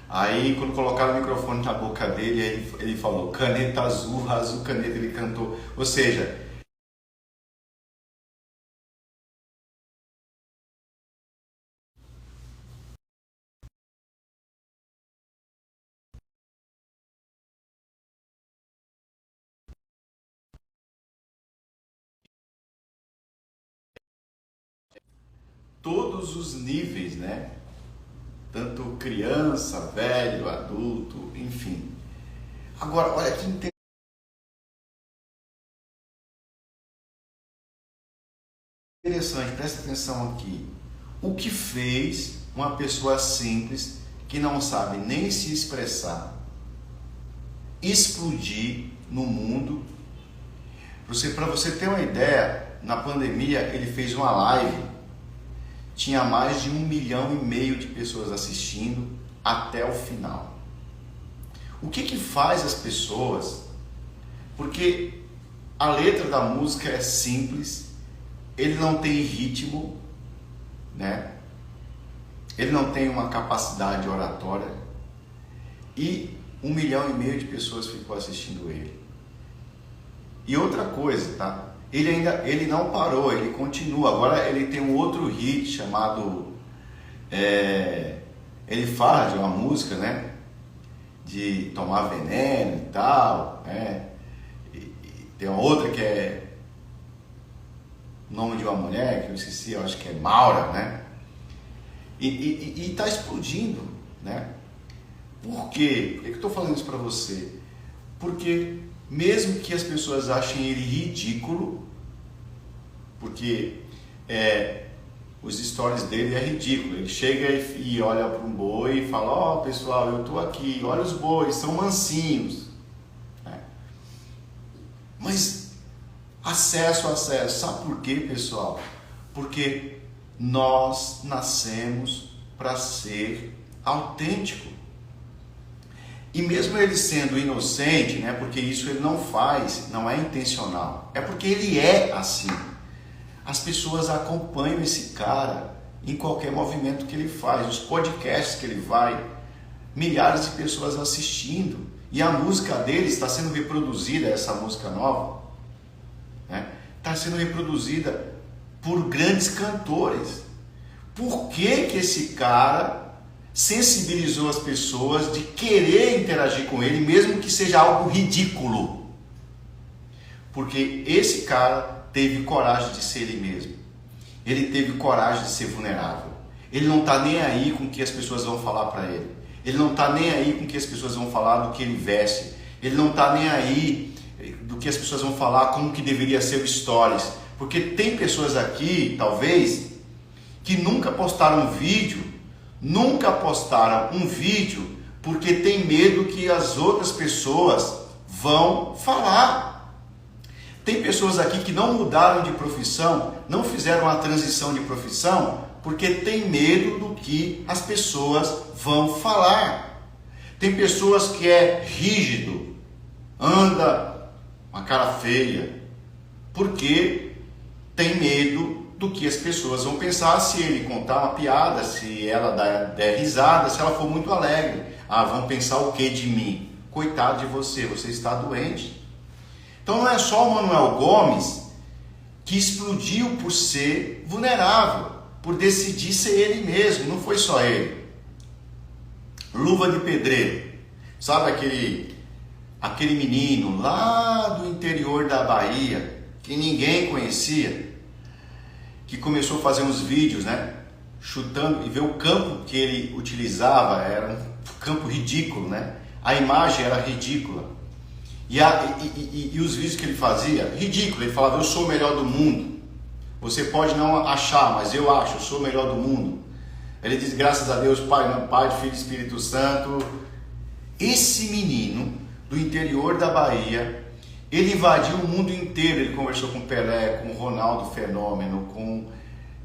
Aí quando colocaram o microfone na boca dele, ele falou Caneta Azul, Azul Caneta, ele cantou. Ou seja, todos os níveis, né? Tanto criança, velho, adulto, enfim. Agora, olha que interessante, presta atenção aqui. O que fez uma pessoa simples, que não sabe nem se expressar, explodir no mundo? Para você ter uma ideia, na pandemia ele fez uma live, tinha mais de 1,5 milhão de pessoas assistindo até o final. O que faz as pessoas? Porque a letra da música é simples, ele não tem ritmo, né? Ele não tem uma capacidade oratória, e 1,5 milhão de pessoas ficou assistindo ele. E outra coisa, tá? Ele não parou, ele continua. Agora ele tem um outro hit chamado... ele fala de uma música, né? De tomar veneno e tal, né? E tem uma outra que é o nome de uma mulher, que eu esqueci, eu acho que é Maura, né? E tá explodindo, né? Por quê? Por que eu estou falando isso para você? Porque mesmo que as pessoas achem ele ridículo, porque os stories dele é ridículo, ele chega e olha para um boi e fala: ó, pessoal, eu estou aqui, olha os bois, são mansinhos, né? Mas Acesso. Sabe por quê, pessoal? Porque nós nascemos para ser autêntico. E mesmo ele sendo inocente, né, porque isso ele não faz, não é intencional, é porque ele é assim. As pessoas acompanham esse cara em qualquer movimento que ele faz, os podcasts que ele vai, milhares de pessoas assistindo, e a música dele está sendo reproduzida, essa música nova, né, está sendo reproduzida por grandes cantores. Por que que esse cara sensibilizou as pessoas de querer interagir com ele, mesmo que seja algo ridículo? Porque esse cara teve coragem de ser ele mesmo. Ele teve coragem de ser vulnerável. Ele não está nem aí com o que as pessoas vão falar para ele. Ele não está nem aí com o que as pessoas vão falar do que ele veste. Ele não está nem aí do que as pessoas vão falar, como que deveria ser o stories. Porque tem pessoas aqui, talvez, que nunca postaram um vídeo porque tem medo que as outras pessoas vão falar. Tem pessoas aqui que não mudaram de profissão, não fizeram a transição de profissão, porque tem medo do que as pessoas vão falar. Tem pessoas que é rígido, anda uma cara feia, porque tem medo do que as pessoas vão pensar se ele contar uma piada, se ela der risada, se ela for muito alegre. Vão pensar o que de mim? Coitado de você, você está doente. Então não é só o Manuel Gomes que explodiu por ser vulnerável, por decidir ser ele mesmo, não foi só ele. Luva de Pedreiro, sabe aquele menino lá do interior da Bahia, que ninguém conhecia, que começou a fazer uns vídeos, né, chutando, e ver o campo que ele utilizava, era um campo ridículo, né, a imagem era ridícula. E os vídeos que ele fazia, ridículo, ele falava, eu sou o melhor do mundo. Você pode não achar, mas eu acho, eu sou o melhor do mundo. Ele diz, graças a Deus, Pai, Filho e Espírito Santo. Esse menino do interior da Bahia, ele invadiu o mundo inteiro. Ele conversou com Pelé, com Ronaldo Fenômeno, com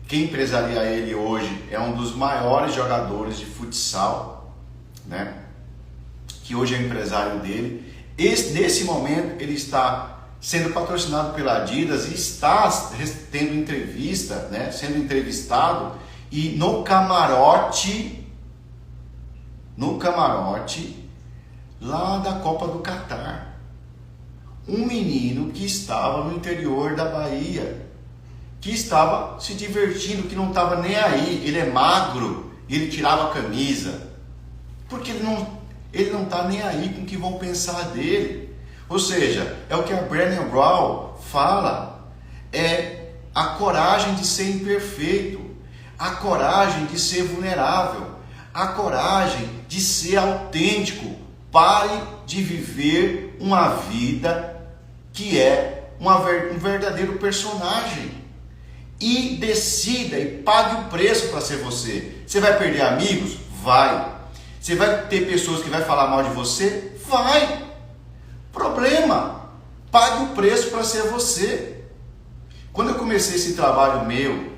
quem empresaria ele hoje. É um dos maiores jogadores de futsal, né? Que hoje é empresário dele. Nesse momento ele está sendo patrocinado pela Adidas e está tendo entrevista, né, sendo entrevistado, e no camarote lá da Copa do Catar, um menino que estava no interior da Bahia, que estava se divertindo, que não estava nem aí. Ele é magro, ele tirava a camisa, porque ele não está nem aí com o que vão pensar dele. Ou seja, é o que a Brené Brown fala, é a coragem de ser imperfeito, a coragem de ser vulnerável, a coragem de ser autêntico. Pare de viver uma vida que é um verdadeiro personagem e decida e pague o preço para ser você. Você vai perder amigos? Vai. Você vai ter pessoas que vai falar mal de você? Vai. Problema. Pague o preço para ser você. Quando eu comecei esse trabalho meu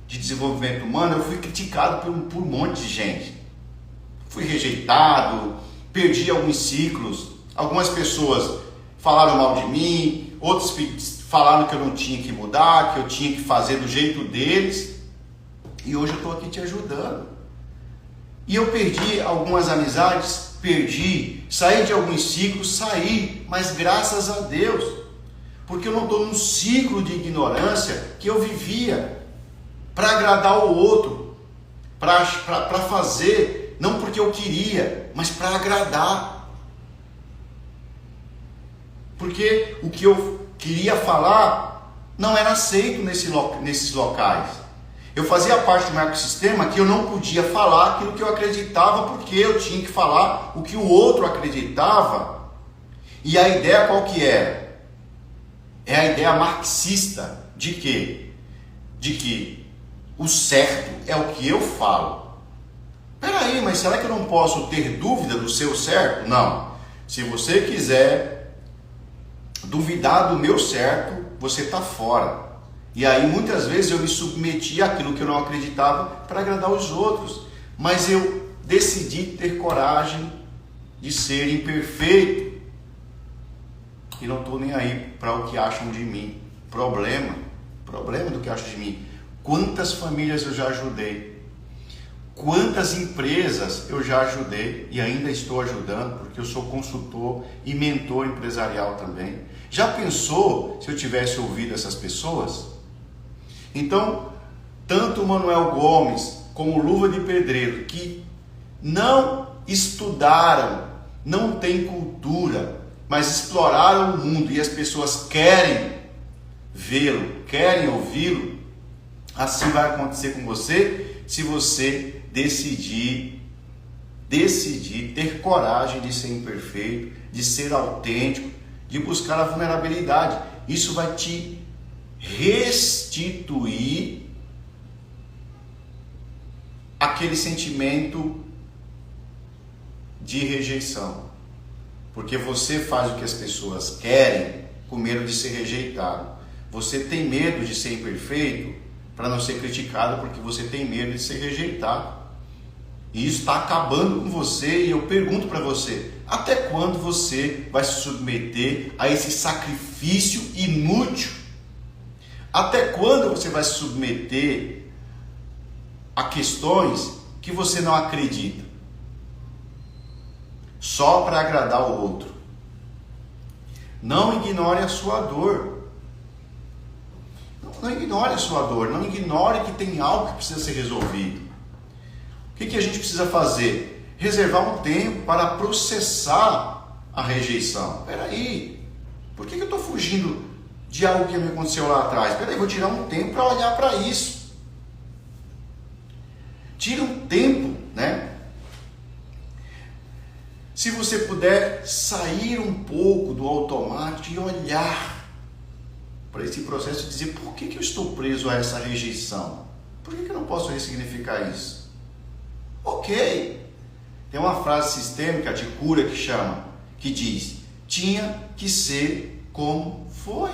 de desenvolvimento humano, eu fui criticado por um monte de gente. Fui rejeitado, perdi alguns ciclos. Algumas pessoas falaram mal de mim, outros falaram que eu não tinha que mudar, que eu tinha que fazer do jeito deles. E hoje eu estou aqui te ajudando. E eu perdi algumas amizades, saí de alguns ciclos, mas graças a Deus, porque eu não estou num ciclo de ignorância que eu vivia para agradar o outro, para fazer, não porque eu queria, mas para agradar. Porque o que eu queria falar não era aceito nesses locais. Eu fazia parte de um ecossistema que eu não podia falar aquilo que eu acreditava, porque eu tinha que falar o que o outro acreditava. E a ideia qual que é? É a ideia marxista de quê? De que o certo é o que eu falo. Peraí, mas será que eu não posso ter dúvida do seu certo? Não. Se você quiser duvidar do meu certo, você está fora. E aí muitas vezes eu me submeti àquilo que eu não acreditava para agradar os outros. Mas eu decidi ter coragem de ser imperfeito. E não estou nem aí para o que acham de mim. Problema do que acham de mim. Quantas famílias eu já ajudei. Quantas empresas eu já ajudei e ainda estou ajudando, porque eu sou consultor e mentor empresarial também. Já pensou se eu tivesse ouvido essas pessoas? Então, tanto o Manuel Gomes como o Luva de Pedreiro, que não estudaram, não têm cultura, mas exploraram o mundo e as pessoas querem vê-lo, querem ouvi-lo, assim vai acontecer com você se você decidir ter coragem de ser imperfeito, de ser autêntico, de buscar a vulnerabilidade. Isso vai te restituir aquele sentimento de rejeição, porque você faz o que as pessoas querem com medo de ser rejeitado. Você tem medo de ser imperfeito para não ser criticado, porque você tem medo de ser rejeitado. E isso está acabando com você. E eu pergunto para você: até quando você vai se submeter a esse sacrifício inútil? Até quando você vai se submeter a questões que você não acredita, só para agradar o outro? Não ignore a sua dor. Não ignore a sua dor. Não ignore que tem algo que precisa ser resolvido. O que a gente precisa fazer? Reservar um tempo para processar a rejeição. Espera aí, por que eu estou fugindo de algo que me aconteceu lá atrás? Espera aí, vou tirar um tempo para olhar para isso. Tira um tempo, né? Se você puder sair um pouco do automático e olhar para esse processo e dizer: por que eu estou preso a essa rejeição? Por que eu não posso ressignificar isso? Ok. Tem uma frase sistêmica de cura que diz: tinha que ser como foi.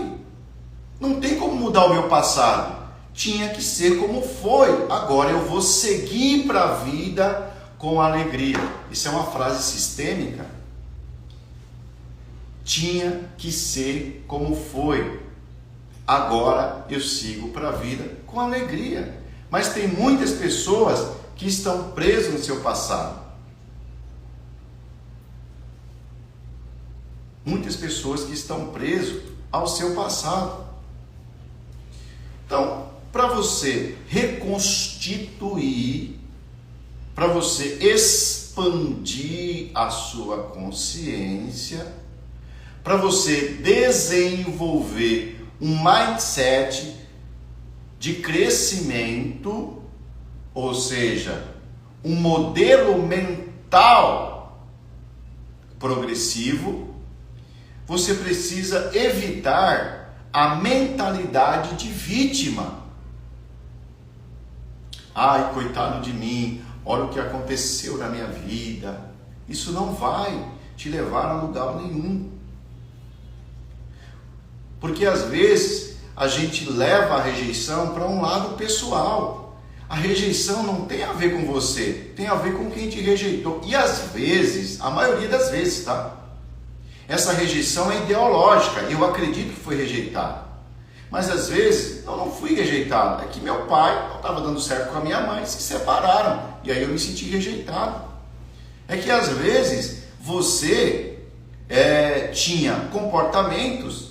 Não tem como mudar o meu passado. Tinha que ser como foi. Agora eu vou seguir para a vida com alegria. Isso é uma frase sistêmica. Tinha que ser como foi. Agora eu sigo para a vida com alegria. Mas tem muitas pessoas que estão presas no seu passado. Muitas pessoas que estão presas ao seu passado. Então, para você reconstituir, para você expandir a sua consciência, para você desenvolver um mindset de crescimento, ou seja, um modelo mental progressivo, você precisa evitar a mentalidade de vítima. Ai, coitado de mim, olha o que aconteceu na minha vida. Isso não vai te levar a lugar nenhum. Porque às vezes a gente leva a rejeição para um lado pessoal. A rejeição não tem a ver com você, tem a ver com quem te rejeitou. E às vezes, a maioria das vezes, tá? Essa rejeição é ideológica. Eu acredito que foi rejeitado. Mas às vezes eu não fui rejeitado. É que meu pai não estava dando certo com a minha mãe, se separaram. E aí eu me senti rejeitado. É que às vezes você tinha comportamentos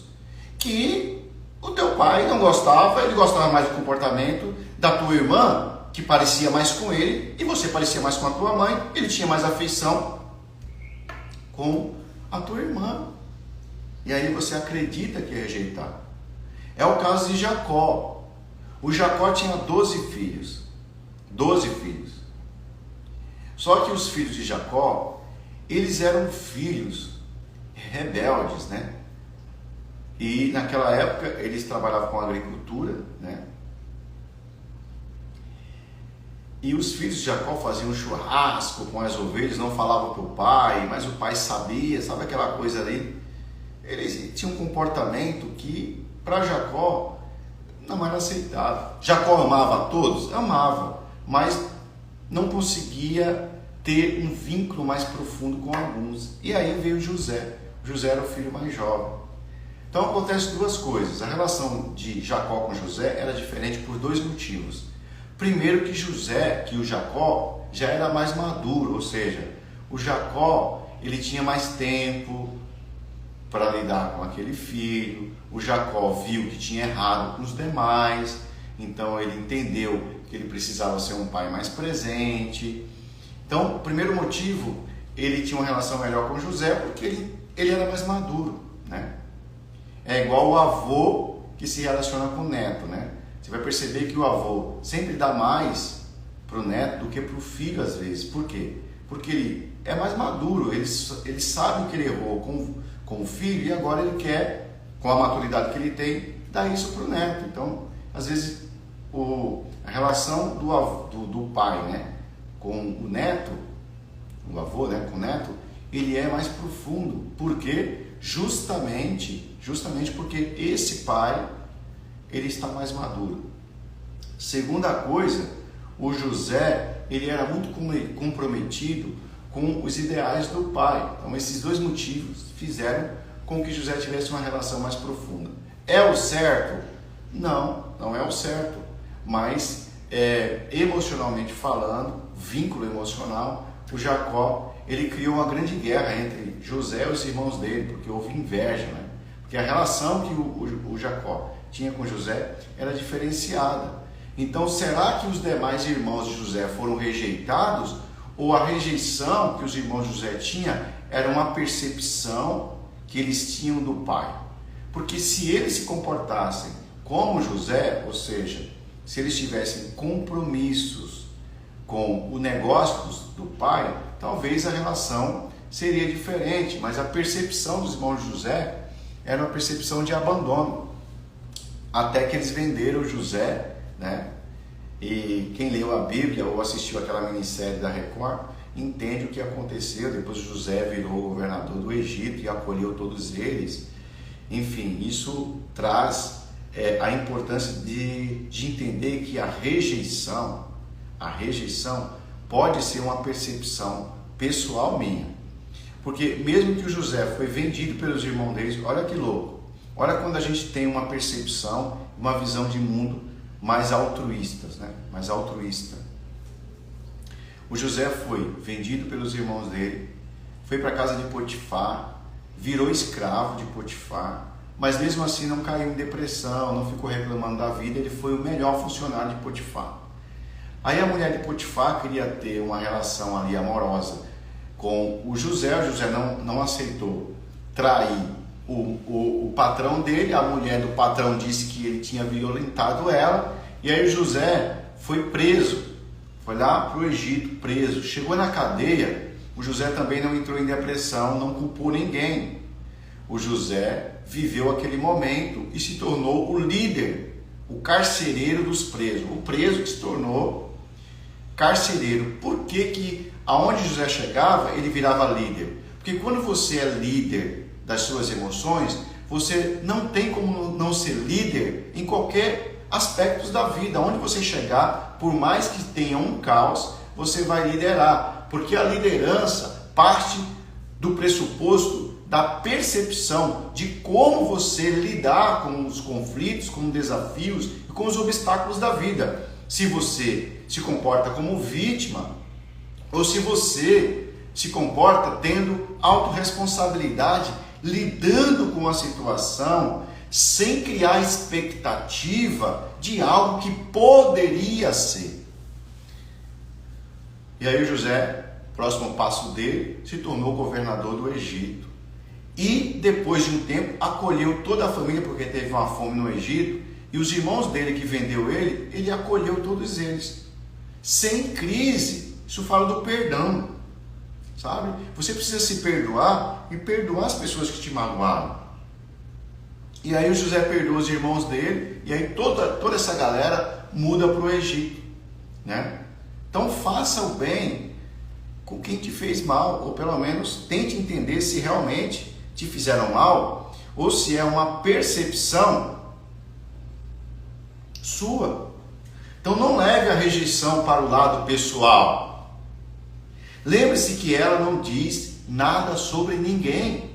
que o teu pai não gostava. Ele gostava mais do comportamento da tua irmã, que parecia mais com ele, e você parecia mais com a tua mãe. Ele tinha mais afeição com a tua irmã. E aí você acredita que é rejeitado. É o caso de Jacó. O Jacó tinha 12 filhos. 12 filhos. Só que os filhos de Jacó, eles eram filhos rebeldes, né? E naquela época eles trabalhavam com agricultura, né? E os filhos de Jacó faziam churrasco com as ovelhas, não falavam para o pai, mas o pai sabia, sabe aquela coisa ali? Eles tinham um comportamento que para Jacó não era aceitável. Jacó amava a todos? Amava, mas não conseguia ter um vínculo mais profundo com alguns. E aí veio José. José era o filho mais jovem. Então acontece duas coisas. A relação de Jacó com José era diferente por dois motivos. Primeiro que o Jacó já era mais maduro, ou seja, o Jacó ele tinha mais tempo para lidar com aquele filho. O Jacó viu que tinha errado com os demais, então ele entendeu que ele precisava ser um pai mais presente. Então, o primeiro motivo, ele tinha uma relação melhor com José porque ele era mais maduro, né? É igual o avô que se relaciona com o neto, né? Você vai perceber que o avô sempre dá mais para o neto do que para o filho às vezes. Por quê? Porque ele é mais maduro, ele sabe que ele errou com o filho e agora ele quer, com a maturidade que ele tem, dar isso para o neto. Então, às vezes, a relação do pai, né, com o neto, o avô, né, com o neto, ele é mais profundo. Por quê? Justamente porque esse pai, ele está mais maduro. Segunda coisa, o José, ele era muito comprometido com os ideais do pai. Então, esses dois motivos fizeram com que José tivesse uma relação mais profunda. É o certo? Não, não é o certo. Mas, emocionalmente falando, vínculo emocional, o Jacó, ele criou uma grande guerra entre José e os irmãos dele, porque houve inveja, né? Porque a relação que o Jacó tinha com José era diferenciada. Então, será que os demais irmãos de José foram rejeitados? Ou a rejeição que os irmãos de José tinham era uma percepção que eles tinham do pai? Porque se eles se comportassem como José, ou seja, se eles tivessem compromissos com o negócio do pai, talvez a relação seria diferente, mas a percepção dos irmãos de José era uma percepção de abandono, até que eles venderam José, né? E quem leu a Bíblia ou assistiu aquela minissérie da Record entende o que aconteceu. Depois José virou governador do Egito e acolheu todos eles. Enfim, isso traz a importância de entender que a rejeição pode ser uma percepção pessoal minha. Porque mesmo que o José foi vendido pelos irmãos deles, olha que louco. Olha quando a gente tem uma percepção, uma visão de mundo mais altruístas, né? Mais altruísta. O José foi vendido pelos irmãos dele, foi para a casa de Potifar, virou escravo de Potifar, mas mesmo assim não caiu em depressão, não ficou reclamando da vida, ele foi o melhor funcionário de Potifar. Aí a mulher de Potifar queria ter uma relação ali amorosa com o José não aceitou trair o patrão dele, a mulher do patrão disse que ele tinha violentado ela, e aí o José foi preso, foi lá para o Egito preso, chegou na cadeia, o José também não entrou em depressão, não culpou ninguém. O José viveu aquele momento e se tornou o líder, o carcereiro dos presos, o preso que se tornou carcereiro. Por que aonde José chegava, ele virava líder? Porque quando você é líder das suas emoções, você não tem como não ser líder em qualquer aspecto da vida. Onde você chegar, por mais que tenha um caos, você vai liderar. Porque a liderança parte do pressuposto da percepção de como você lidar com os conflitos, com os desafios e com os obstáculos da vida. Se você se comporta como vítima ou se você se comporta tendo autorresponsabilidade, lidando com a situação sem criar expectativa de algo que poderia ser. E aí o José, próximo passo dele, se tornou governador do Egito. E depois de um tempo acolheu toda a família, porque teve uma fome no Egito, e os irmãos dele que vendeu ele acolheu todos eles. Sem crise. Isso fala do perdão, sabe? Você precisa se perdoar e perdoar as pessoas que te magoaram. E aí o José perdoa os irmãos dele, e aí toda essa galera muda para o Egito, né? Então faça o bem com quem te fez mal, ou pelo menos tente entender se realmente te fizeram mal, ou se é uma percepção sua. Então não leve a rejeição para o lado pessoal. Lembre-se que ela não diz nada sobre ninguém.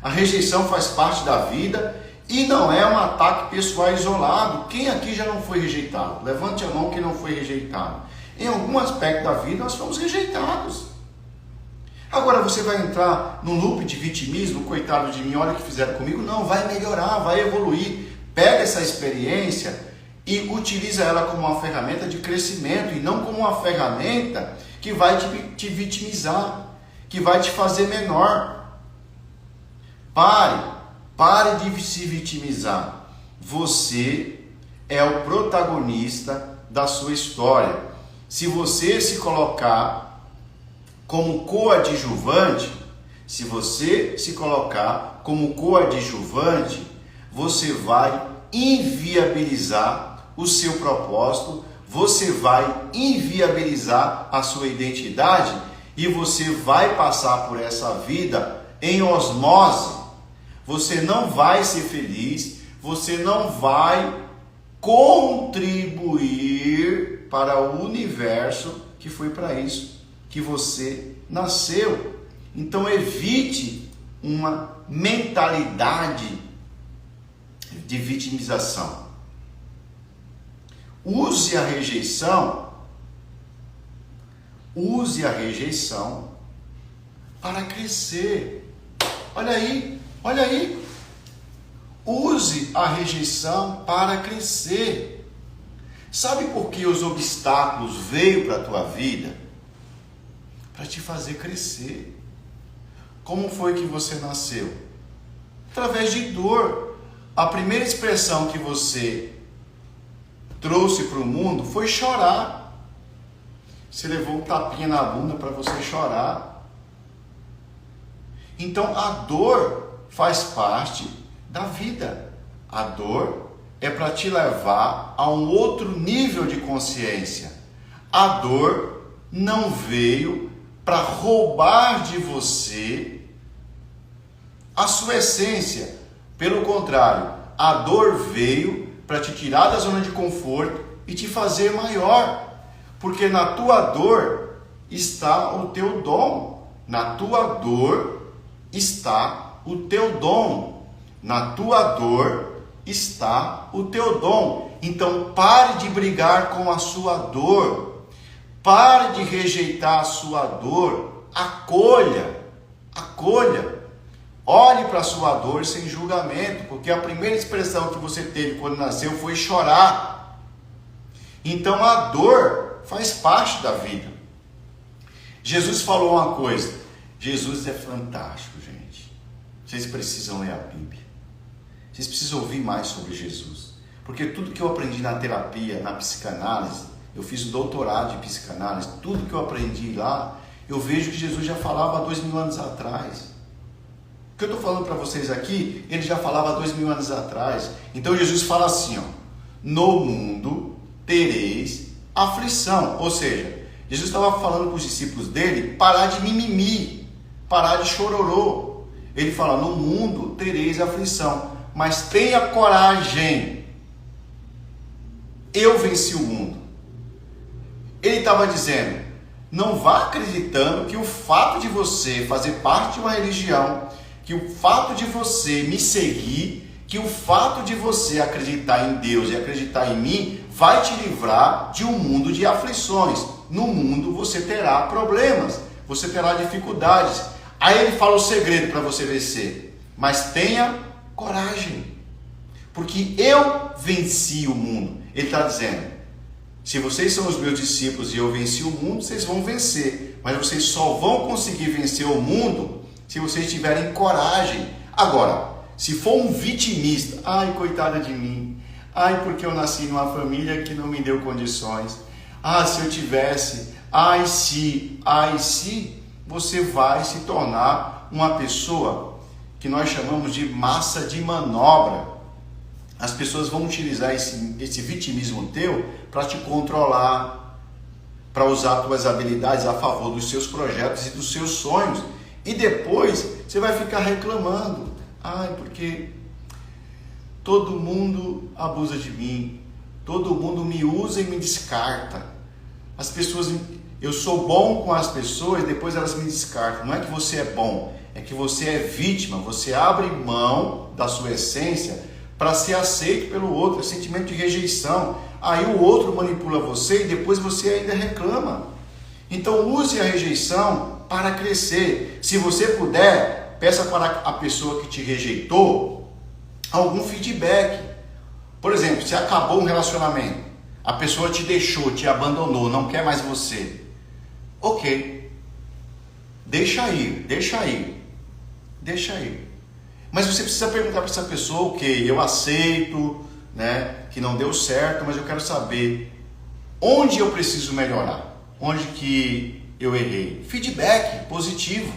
A rejeição faz parte da vida e não é um ataque pessoal isolado. Quem aqui já não foi rejeitado? Levante a mão quem não foi rejeitado. Em algum aspecto da vida nós fomos rejeitados. Agora você vai entrar num loop de vitimismo, coitado de mim, olha o que fizeram comigo. Não, vai melhorar, vai evoluir. Pega essa experiência e utiliza ela como uma ferramenta de crescimento e não como uma ferramenta que vai te vitimizar, que vai te fazer menor. Pare de se vitimizar. Você é o protagonista da sua história. Se você se colocar como coadjuvante, você vai inviabilizar o seu propósito, você vai inviabilizar a sua identidade e você vai passar por essa vida em osmose. Você não vai ser feliz, você não vai contribuir para o universo que foi para isso que você nasceu. Então evite uma mentalidade de vitimização. Use a rejeição para crescer. Olha aí. Use a rejeição para crescer. Sabe por que os obstáculos veio para a tua vida? Para te fazer crescer. Como foi que você nasceu? Através de dor. A primeira expressão que você trouxe para o mundo foi chorar. Você levou um tapinha na bunda para você chorar. Então a dor faz parte da vida. A dor é para te levar a um outro nível de consciência. A dor não veio para roubar de você a sua essência. Pelo contrário, a dor veio para te tirar da zona de conforto e te fazer maior. Porque na tua dor está o teu dom. Na tua dor está o teu dom. Na tua dor está o teu dom. Então pare de brigar com a sua dor. Pare de rejeitar a sua dor. Acolha. Olhe para a sua dor sem julgamento, porque a primeira expressão que você teve quando nasceu foi chorar. Então a dor faz parte da vida. Jesus falou uma coisa. Jesus é fantástico, gente. Vocês precisam ler a Bíblia. Vocês precisam ouvir mais sobre Jesus. Porque tudo que eu aprendi na terapia, na psicanálise, eu fiz o doutorado de psicanálise, tudo que eu aprendi lá, eu vejo que Jesus já falava há 2000 anos atrás. O que eu estou falando para vocês aqui, ele já falava há 2000 anos atrás. Então Jesus fala assim, ó, no mundo tereis aflição. Ou seja, Jesus estava falando para os discípulos dele parar de mimimi, parar de chororô. Ele fala, no mundo tereis aflição, mas tenha coragem. Eu venci o mundo. Ele estava dizendo, não vá acreditando que o fato de você fazer parte de uma religião, que o fato de você me seguir, que o fato de você acreditar em Deus e acreditar em mim, vai te livrar de um mundo de aflições. No mundo você terá problemas, você terá dificuldades. Aí ele fala o segredo para você vencer. Mas tenha coragem, porque eu venci o mundo. Ele está dizendo, se vocês são os meus discípulos e eu venci o mundo, vocês vão vencer. Mas vocês só vão conseguir vencer o mundo se vocês tiverem coragem. Agora, se for um vitimista, ai, coitada de mim, ai, porque eu nasci numa família que não me deu condições, ah, se eu tivesse, ai, se, você vai se tornar uma pessoa que nós chamamos de massa de manobra. As pessoas vão utilizar esse vitimismo teu para te controlar, para usar tuas habilidades a favor dos seus projetos e dos seus sonhos. E depois você vai ficar reclamando. Ai, porque todo mundo abusa de mim. Todo mundo me usa e me descarta. As pessoas, eu sou bom com as pessoas, depois elas me descartam. Não é que você é bom, é que você é vítima. Você abre mão da sua essência para ser aceito pelo outro. É sentimento de rejeição. Aí o outro manipula você e depois você ainda reclama. Então use a rejeição para crescer. Se você puder, peça para a pessoa que te rejeitou algum feedback. Por exemplo, se acabou um relacionamento, a pessoa te deixou, te abandonou, não quer mais você. Ok, deixa ir. Mas você precisa perguntar para essa pessoa, ok, eu aceito, né, que não deu certo, mas eu quero saber onde eu preciso melhorar, onde que eu errei. Feedback positivo.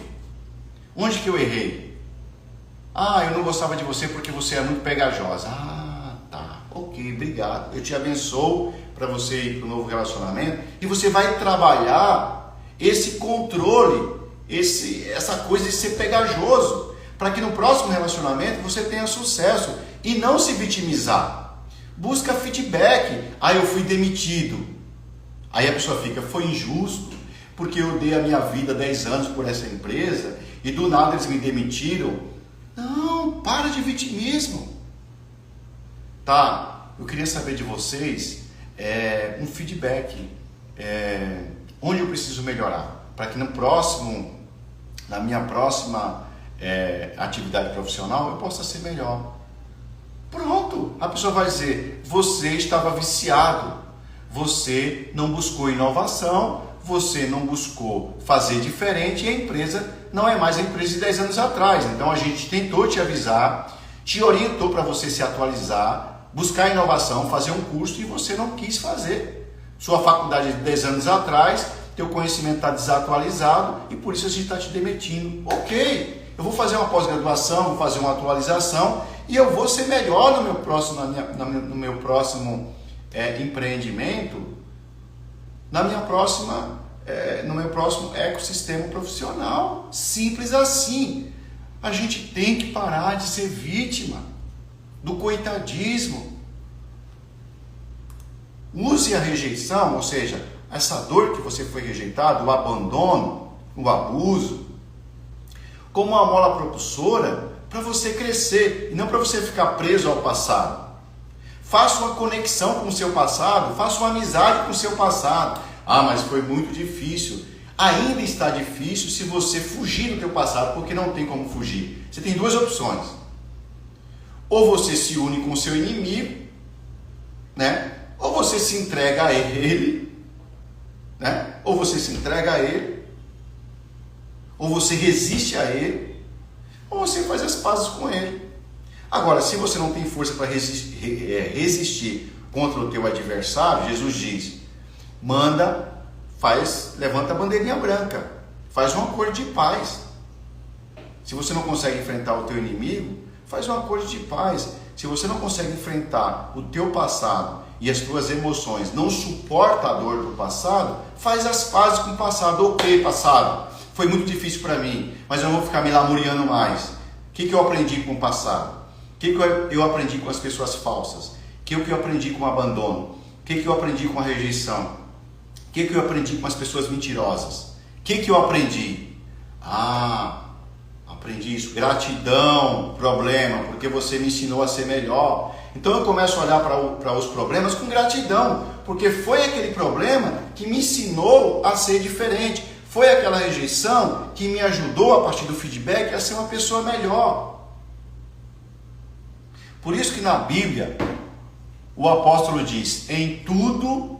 Onde que eu errei? Eu não gostava de você porque você é muito pegajosa. Tá, ok, obrigado. Eu te abençoo para você ir para o novo relacionamento e você vai trabalhar esse controle, essa coisa de ser pegajoso, para que no próximo relacionamento você tenha sucesso e não se vitimizar. Busca feedback. Eu fui demitido. Aí a pessoa fica, foi injusto, porque eu dei a minha vida 10 anos por essa empresa e do nada eles me demitiram. Não, para de vitimismo. Tá, eu queria saber de vocês um feedback, onde eu preciso melhorar, para que na minha próxima atividade profissional eu possa ser melhor. Pronto, a pessoa vai dizer, você estava viciado, você não buscou inovação, você não buscou fazer diferente e a empresa não é mais a empresa de 10 anos atrás. Então a gente tentou te avisar, te orientou para você se atualizar, buscar inovação, fazer um curso e você não quis fazer. Sua faculdade de 10 anos atrás, teu conhecimento está desatualizado e por isso a gente está te demitindo. Ok, eu vou fazer uma pós-graduação, vou fazer uma atualização e eu vou ser melhor no meu próximo empreendimento, no meu próximo ecossistema profissional. Simples assim. A gente tem que parar de ser vítima do coitadismo. Use a rejeição, ou seja, essa dor que você foi rejeitado, o abandono, o abuso, como uma mola propulsora para você crescer e não para você ficar preso ao passado. Faça uma conexão com o seu passado, faça uma amizade com o seu passado. Mas foi muito difícil. Ainda está difícil se você fugir do teu passado, porque não tem como fugir. Você tem duas opções. Ou você se une com o seu inimigo, né? Ou você se entrega a ele, né? Ou você se entrega a ele, ou você resiste a ele, ou você faz as pazes com ele. Agora, se você não tem força para resistir contra o teu adversário, Jesus diz, levanta a bandeirinha branca, faz um acordo de paz. Se você não consegue enfrentar o teu inimigo, faz um acordo de paz. Se você não consegue enfrentar o teu passado e as tuas emoções, não suporta a dor do passado, faz as pazes com o passado. Ok, passado, foi muito difícil para mim, mas eu não vou ficar me lamuriando mais. O que eu aprendi com o passado? O que eu aprendi com as pessoas falsas? O que eu aprendi com o abandono? O que eu aprendi com a rejeição? O que eu aprendi com as pessoas mentirosas? O que eu aprendi? Aprendi isso. Gratidão, problema, porque você me ensinou a ser melhor. Então eu começo a olhar para os problemas com gratidão, porque foi aquele problema que me ensinou a ser diferente. Foi aquela rejeição que me ajudou, a partir do feedback, a ser uma pessoa melhor. Por isso que na Bíblia, o apóstolo diz, em tudo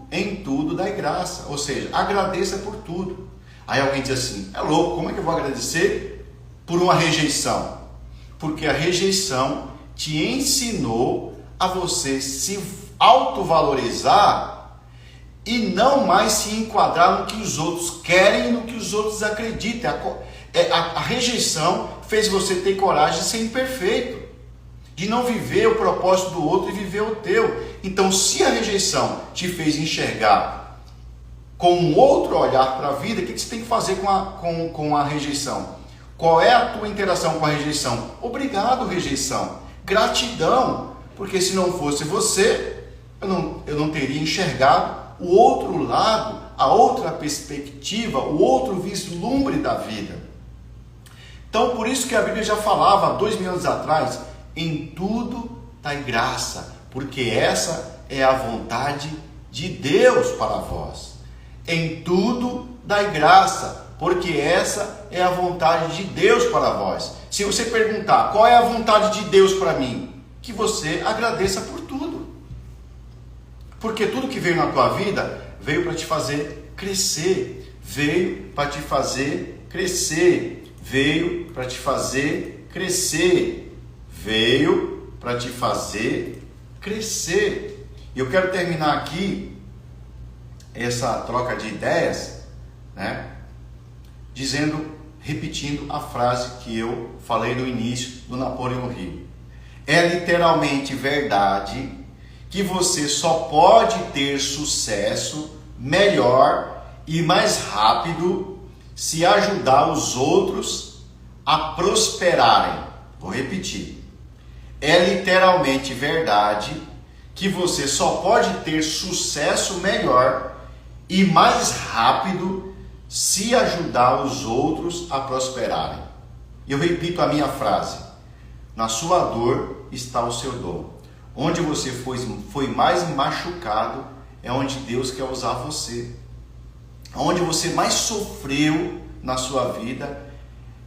dai graça. Ou seja, agradeça por tudo. Aí alguém diz assim, é louco, como é que eu vou agradecer por uma rejeição? Porque a rejeição te ensinou a você se autovalorizar e não mais se enquadrar no que os outros querem e no que os outros acreditam. A rejeição fez você ter coragem de ser imperfeito, de não viver o propósito do outro e viver o teu. Então, se a rejeição te fez enxergar com um outro olhar para a vida, o que você tem que fazer com a rejeição? Qual é a tua interação com a rejeição? Obrigado, rejeição. Gratidão, porque se não fosse você, eu não teria enxergado o outro lado, a outra perspectiva, o outro vislumbre da vida. Então, por isso que a Bíblia já falava, há 2000 anos atrás, em tudo dai graça, porque essa é a vontade de Deus para vós. Em tudo dai graça, porque essa é a vontade de Deus para vós. Se você perguntar, qual é a vontade de Deus para mim? Que você agradeça por tudo. Porque tudo que veio na tua vida, veio para te fazer crescer. Veio para te fazer crescer. Veio para te fazer crescer. Veio para te fazer crescer. E eu quero terminar aqui essa troca de ideias, né? Repetindo a frase que eu falei no início do Napoleão Hill. É literalmente verdade que você só pode ter sucesso melhor e mais rápido se ajudar os outros a prosperarem. Vou repetir. É literalmente verdade que você só pode ter sucesso melhor e mais rápido se ajudar os outros a prosperarem. Eu repito a minha frase. Na sua dor está o seu dom. Onde você foi mais machucado é onde Deus quer usar você. Onde você mais sofreu na sua vida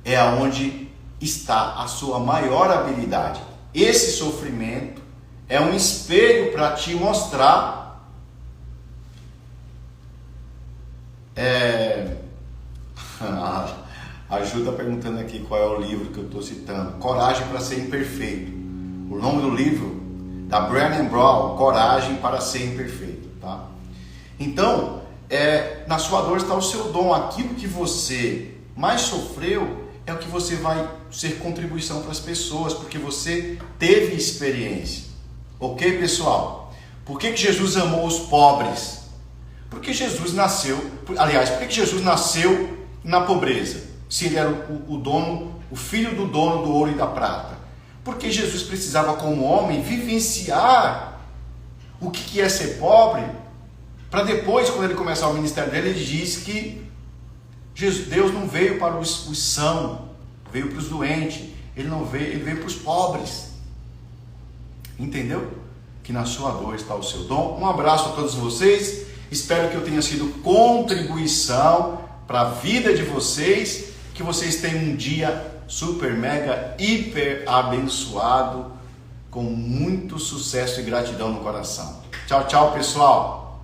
é onde está a sua maior habilidade. Esse sofrimento é um espelho para te mostrar a Ju está perguntando aqui qual é o livro que eu estou citando. Coragem para ser imperfeito. O nome do livro da Brené Brown, Coragem para ser imperfeito, tá? Então, na sua dor está o seu dom. Aquilo que você mais sofreu é o que você vai ser contribuição para as pessoas, porque você teve experiência. Ok, pessoal? Por que Jesus amou os pobres? Porque Jesus nasceu, aliás, por que Jesus nasceu na pobreza? Se ele era o filho do dono do ouro e da prata. Porque Jesus precisava, como homem, vivenciar o que é ser pobre, para depois, quando ele começar o ministério dele, ele diz que Deus não veio para os sãos, veio para os doentes, ele veio para os pobres. Entendeu? Que na sua dor está o seu dom. Um abraço a todos vocês. Espero que eu tenha sido contribuição para a vida de vocês. Que vocês tenham um dia super, mega, hiper abençoado, com muito sucesso e gratidão no coração. Tchau, tchau, pessoal.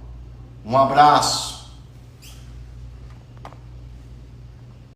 Um abraço.